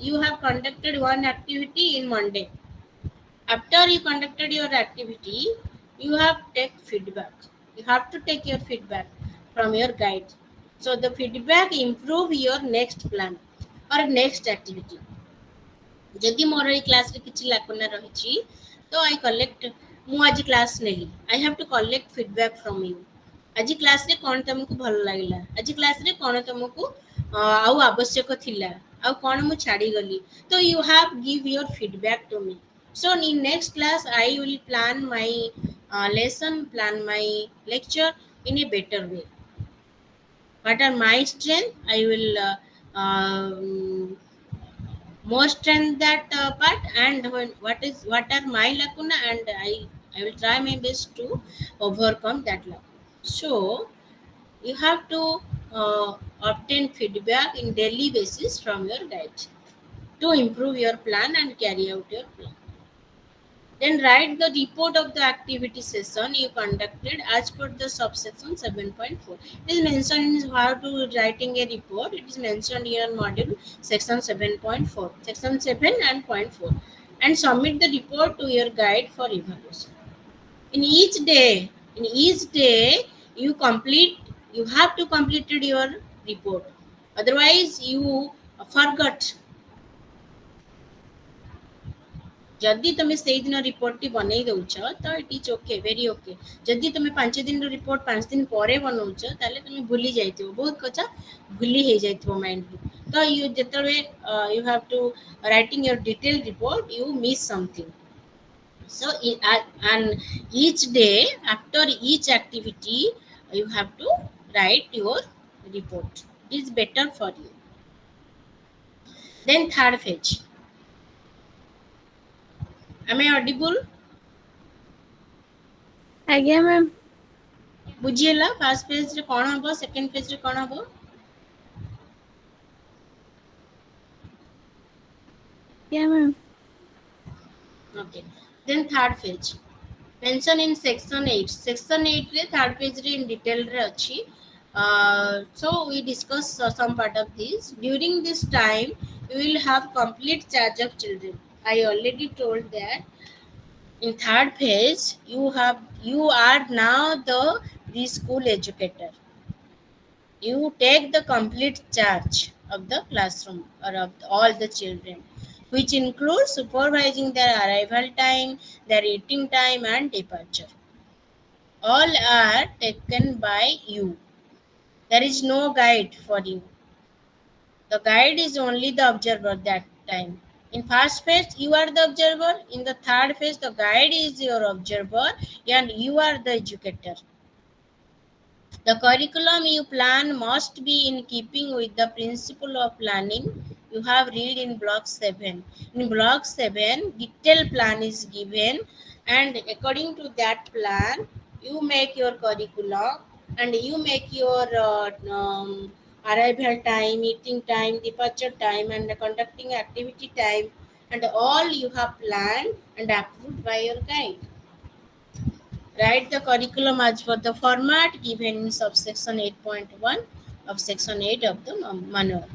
You have conducted one activity in Monday. After you conducted your activity, you have take feedback. You have to take your feedback from your guide. So the feedback improve your next plan or next activity. ଯଦି ମୋର ଏଇ କ୍ଲାସରେ କିଛି ଲାକୁନା ରହିଛି ତ I collect ମୁଁ ଆଜି class ନେଲି I have to collect feedback from you ଆଜି କ୍ଲାସ୍ରେ କ'ଣ ତମକୁ ଭଲ ଲାଗିଲା ଆଜି କ୍ଲାସ୍ରେ କ'ଣ ତମକୁ ଆଉ ଆବଶ୍ୟକ ଥିଲା ଆଉ କ'ଣ ମୁଁ ଛାଡ଼ିଗଲି ତ you have give your feedback to me so in next class I will plan my lesson plan my lecture in a better way. What are my strength I will more strength that part and what are my lacuna and I will try my best to overcome that lacuna. So you have to obtain feedback in daily basis from your guide to improve your plan and carry out your plan. Then write the report of the activity session you conducted as per the subsection 7.4. It is mentioned in how to writing a report. It is mentioned here in module section 7.4, section 7 and point 4, and submit the report to your guide for evaluation. In each day, you have to complete your report. Otherwise, you forgot. जदि तुम्हें से दिन report बनै दौच तो it is okay very okay जदि तुम्हें 5 दिन report 5 दिन पर बनाऊच ताले तुम्हें भूली जाइथिबो बहुत कथा भूली हे जाइथिबो माइंड तो यू जेतबे you have to writing your detail report you miss something so and each day after each activity you have to write your report. It is better for you. Then third phase. Am I audible? ଆଜ୍ଞା ma'am ବୁଝିହେଲା first phase ରେ କ'ଣ ହବ second phase ରେ କ'ଣ ହବ ଆଜ୍ଞା ma'am okay then third phase mention in section 8 रे third phase रे in detail रे अछि so we discuss some part of this. During this time you will have complete charge of children. I already told that in third phase you are now the preschool educator. You take the complete charge of the classroom or of all the children, which includes supervising their arrival time, their eating time, and departure. All are taken by you. There is no guide for you. The guide is only the observer that time. In first phase, you are the observer. In the third phase, the guide is your observer and you are the educator. The curriculum you plan must be in keeping with the principle of planning you have read in block 7. In block 7, detailed plan is given, and according to that plan, you make your curriculum and you make your arrival time, eating time, departure time, and the conducting activity time, and all you have planned and approved by your guide. Write the curriculum as per the format given in subsection 8.1 of section 8 of the manual.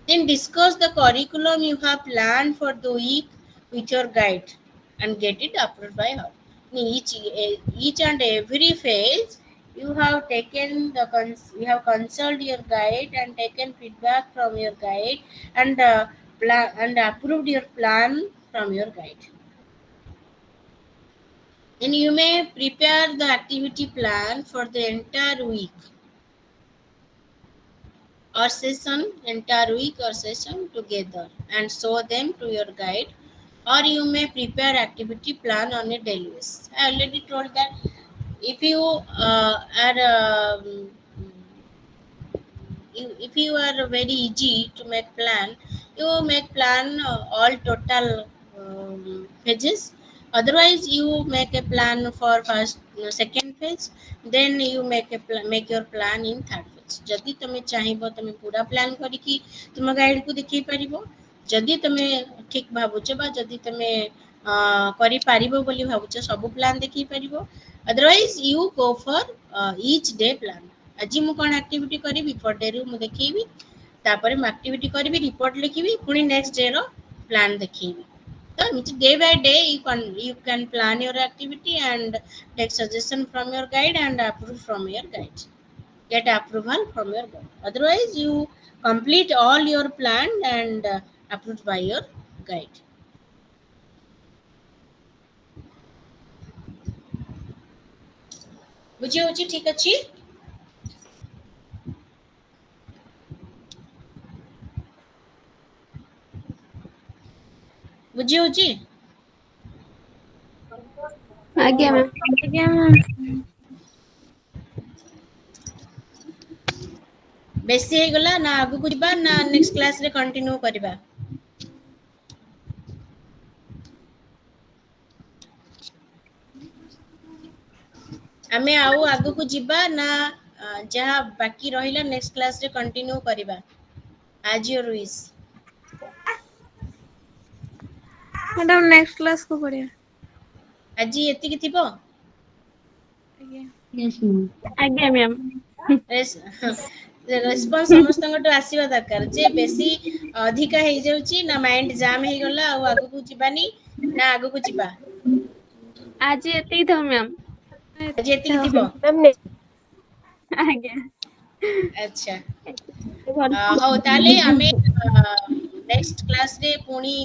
Then discuss the curriculum you have planned for the week with your guide and get it approved by her. In each and every phase, you have taken the you have consulted your guide and taken feedback from your guide and and approved your plan from your guide. Then you may prepare the activity plan for the entire week or session, entire week or session together and show them to your guide. Or you may prepare activity plan on a daily basis. I already told that if you are if you are very easy to make plan, you make plan all total pages. Otherwise you make a plan for first second page, then you make your plan in third page. जदि तुम चाहिए तुम पूरा plan करिकी तुम guide को देखई परिबो. जदि तुम ठीक भाबुछ बा जदि तुम करि पारिबो बोली भाबुछ सब प्लान देखई परिबो. Otherwise you go for each day plan. आज मु कौन एक्टिविटी करी फर डे रु देखी तापर मु एक्टिविटी करी रिपोर्ट लिखी पुणी नेक्स्ट डे रो प्लान देखी. So day by day you can plan your activity and take suggestion from your guide and approve from your guide. Get approval from your guide. Otherwise you complete all your plan and approved by your guide. बुझी होची ठीक अच्छी. बुझी होची. ଆଜ୍ଞା ma'am. ଆଜ୍ଞା ma'am. बेसी हे गला ना आगु को जिबा ना नेक्स्ट क्लास रे कंटिन्यू करबा. आमे आउ आगु को जिबा ना जहाँ बाकी रहिला नेक्स्ट क्लास रे कंटिन्यू करबा. आज your wish. Madam next class को पढ़िया। आज एति की थिबो. आज्ञा। Yes, ma'am. ଆଜ୍ଞା ମ୍ୟାମ୍। रेस्पॉन्स समस्तंगटो आसीबा दरकार जे बेसी अधिका हे जाउची ना माइंड जाम हे गला आ आगु को जिबानी ना आगु को जिबा. ଆଜି ଏତିକି ଥାଉ ମ୍ୟାମ୍। आज एति की थिबो. ମ୍ୟାମ୍ ଆଜ୍ଞା। अच्छा ହଉ ତାହେଲେ ଆମେ ନେକ୍ସଟ କ୍ଲାସରେ ପୁଣି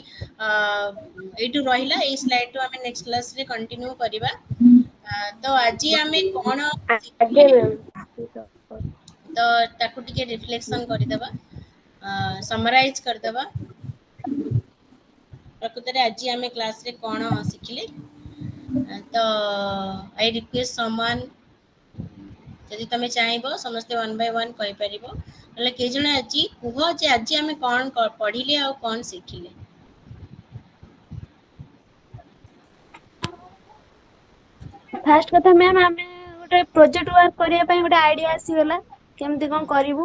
ଏଇଠୁ ରହିଲା ଏଇ ସ୍ଲାଇଡରୁ ଆମେ ନେକ୍ସଟ କ୍ଲାସରେ କଣ୍ଟିନ୍ୟୁ କରିବା. ତ ଆଜି ଆମେ କ'ଣ ଆଜ୍ଞା ଶିଖିଲେ ମ୍ୟାମ୍। ତ ତାକୁ ଟିକେ ରିଫ୍ଲେକ୍ସନ କରିଦେବା, ସମରାଇଜ କରିଦେବା. ପ୍ରକୃତରେ ଆଜି ଆମେ କ୍ଲାସରେ କ'ଣ ଶିଖିଲେ. ତ ଆଇ ରିକ୍ୱେଷ୍ଟ ସମୱାନ, ଯଦି ତମେ ଚାହିଁବ ସମସ୍ତେ ୱାନ୍ ବାଇ ୱାନ୍ କହିପାରିବ. ନହେଲେ କେହି ଜଣେ ଆଜି କୁହ ଯେ ଆଜି ଆମେ କ'ଣ ପଢ଼ିଲେ ଆଉ କ'ଣ ଶିଖିଲେ. ଫାଷ୍ଟ କଥା ମ୍ୟାମ୍ ଆମେ ଗୋଟେ ପ୍ରୋଜେକ୍ଟ ୱାର୍କ କରିବା ପାଇଁ ଗୋଟେ ଆଇଡିଆ ଆସିଗଲା କେମିତି କ'ଣ କରିବୁ।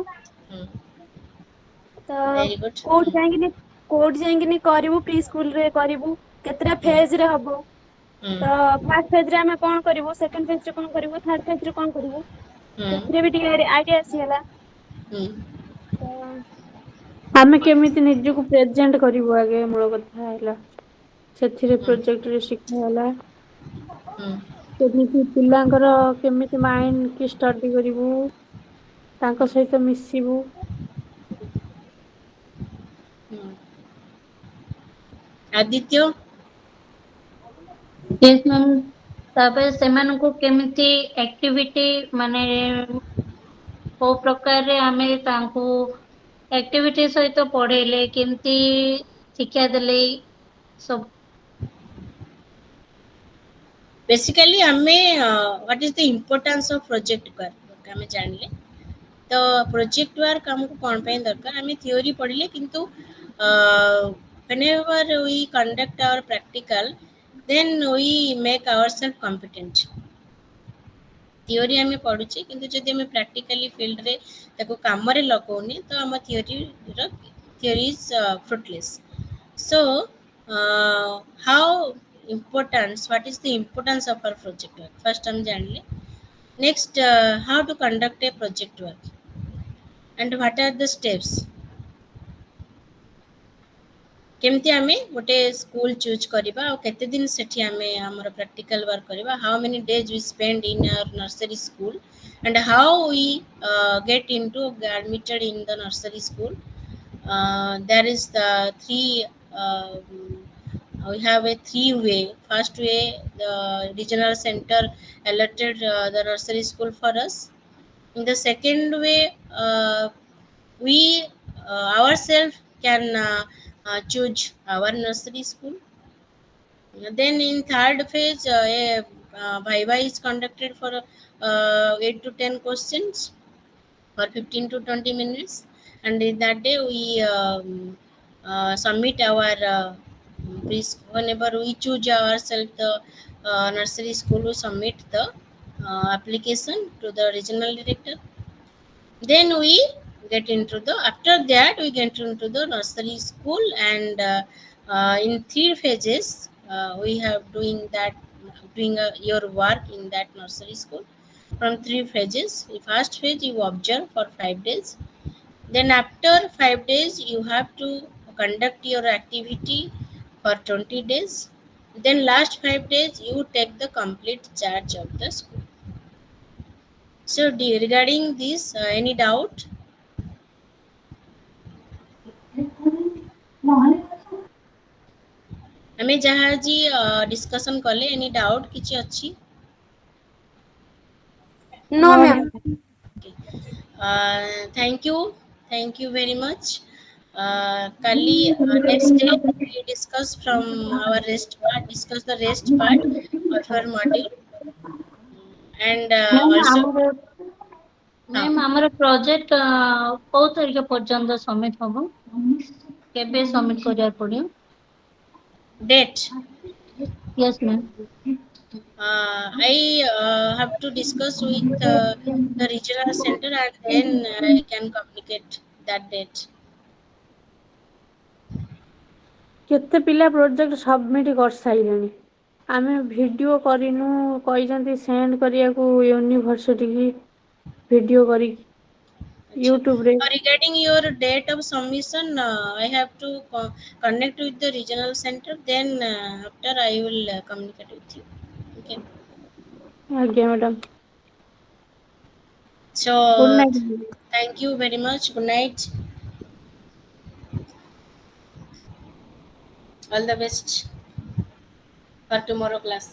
ତ ଭେରି ଗୁଡ୍. କୋଉଠି ଯାଇକିନି କରିବୁ, ପ୍ରି ସ୍କୁଲରେ କରିବୁ, କେତେଟା ଫେଜରେ ହବ। ତ ଫାର୍ଷ୍ଟ ଫେଜରେ ଆମେ କ'ଣ କରିବୁ, ସେକେଣ୍ଡ ଫେଜରେ କ'ଣ କରିବୁ, ଥାର୍ଡ ଫେଜରେ କ'ଣ କରିବୁ, ସେଥିରେ ବି ଟିକେ ଆଇଡିଆ ଆସିଗଲା। ତ ଆମେ କେମିତି ନିଜକୁ ପ୍ରେଜେଣ୍ଟ କରିବୁ ଆଗେ ମୂଳ କଥା ହେଲା, ସେଥିରେ ପ୍ରୋଜେକ୍ଟରେ ଶିଖାଗଲା। କେମିତି ପିଲାଙ୍କର କେମିତି ମାଇଣ୍ଡ କି ଷ୍ଟଡି କରିବୁ, ତାଙ୍କ ସହିତ ମିଶିବୁ। ଆଦିତ୍ୟ. Yes, ma'am. ତାପରେ ସେମାନଙ୍କୁ କେମିତି ଆକ୍ଟିଭିଟି ମାନେ କୋଉ ପ୍ରକାରରେ ଆମେ ତାଙ୍କୁ एक्टिविटी सहित पढ़ेले केमती शिक्षा देले सब बेसिकली आमे what is the importance of project work आमे जानले तो प्रोजेक्ट वर्क हमको कौन पे दरकार आमे थ्योरी पढ़ले किंतु whenever we conduct our practical then we make ourselves competent theory आमे पढुचे किंतु जदि आमे प्रैक्टिकली फील्ड रे ताको काम रे लगाउनी तो हम theory is fruitless so how importance what is the importance of our project work first हम जानले next how to conduct a project work and what are the steps केमती आमे गोटे स्कूल चूज करिबा और केते दिन सेठी आमे हमर प्रैक्टिकल वर्क करिबा how many days we spend in our nursery school and how we get into admitted in the nursery school there is the three we have a three way first way the regional center allotted the nursery school for us in the second way we ourselves can choose our nursery school then in third phase a viva is conducted for 8 to 10 questions for 15 to 20 minutes and in that day we submit our whenever we choose ourselves the nursery school we submit the application to the regional director then we get into the after that we get into the nursery school and in three phases we have doing your work in that nursery school from three phases the first phase you observe for 5 days then after 5 days you have to conduct your activity for 20 days then last 5 days you take the complete charge of the school so regarding this any doubt ଆମେ ଯାହା ଆଜି discussion କଲେ any doubt କିଛି ଅଛି no ma'am thank you very much काली next day we discuss from our rest part discuss the rest part of our module and ma'am also हमर हाँ ma'am हमर प्रोजेक्ट को तारीख पर्यंत सबमिट हबो केबे सबमिट करिया पड़ियो date yes ma'am I have to discuss with the regional center and then I can communicate that date. केते पिला प्रोजेक्ट सबमिट कर साइलेनी आमे वीडियो करिनु कहिसंती सेंड करिया को यूनिवर्सिटी की वीडियो करी अच्छा. यूट्यूब रे Regarding your date of submission, I have to connect with the regional center. Then after I will communicate with you. Okay. आज्ञा madam So good night thank you very much. Good night. All the best for tomorrow class.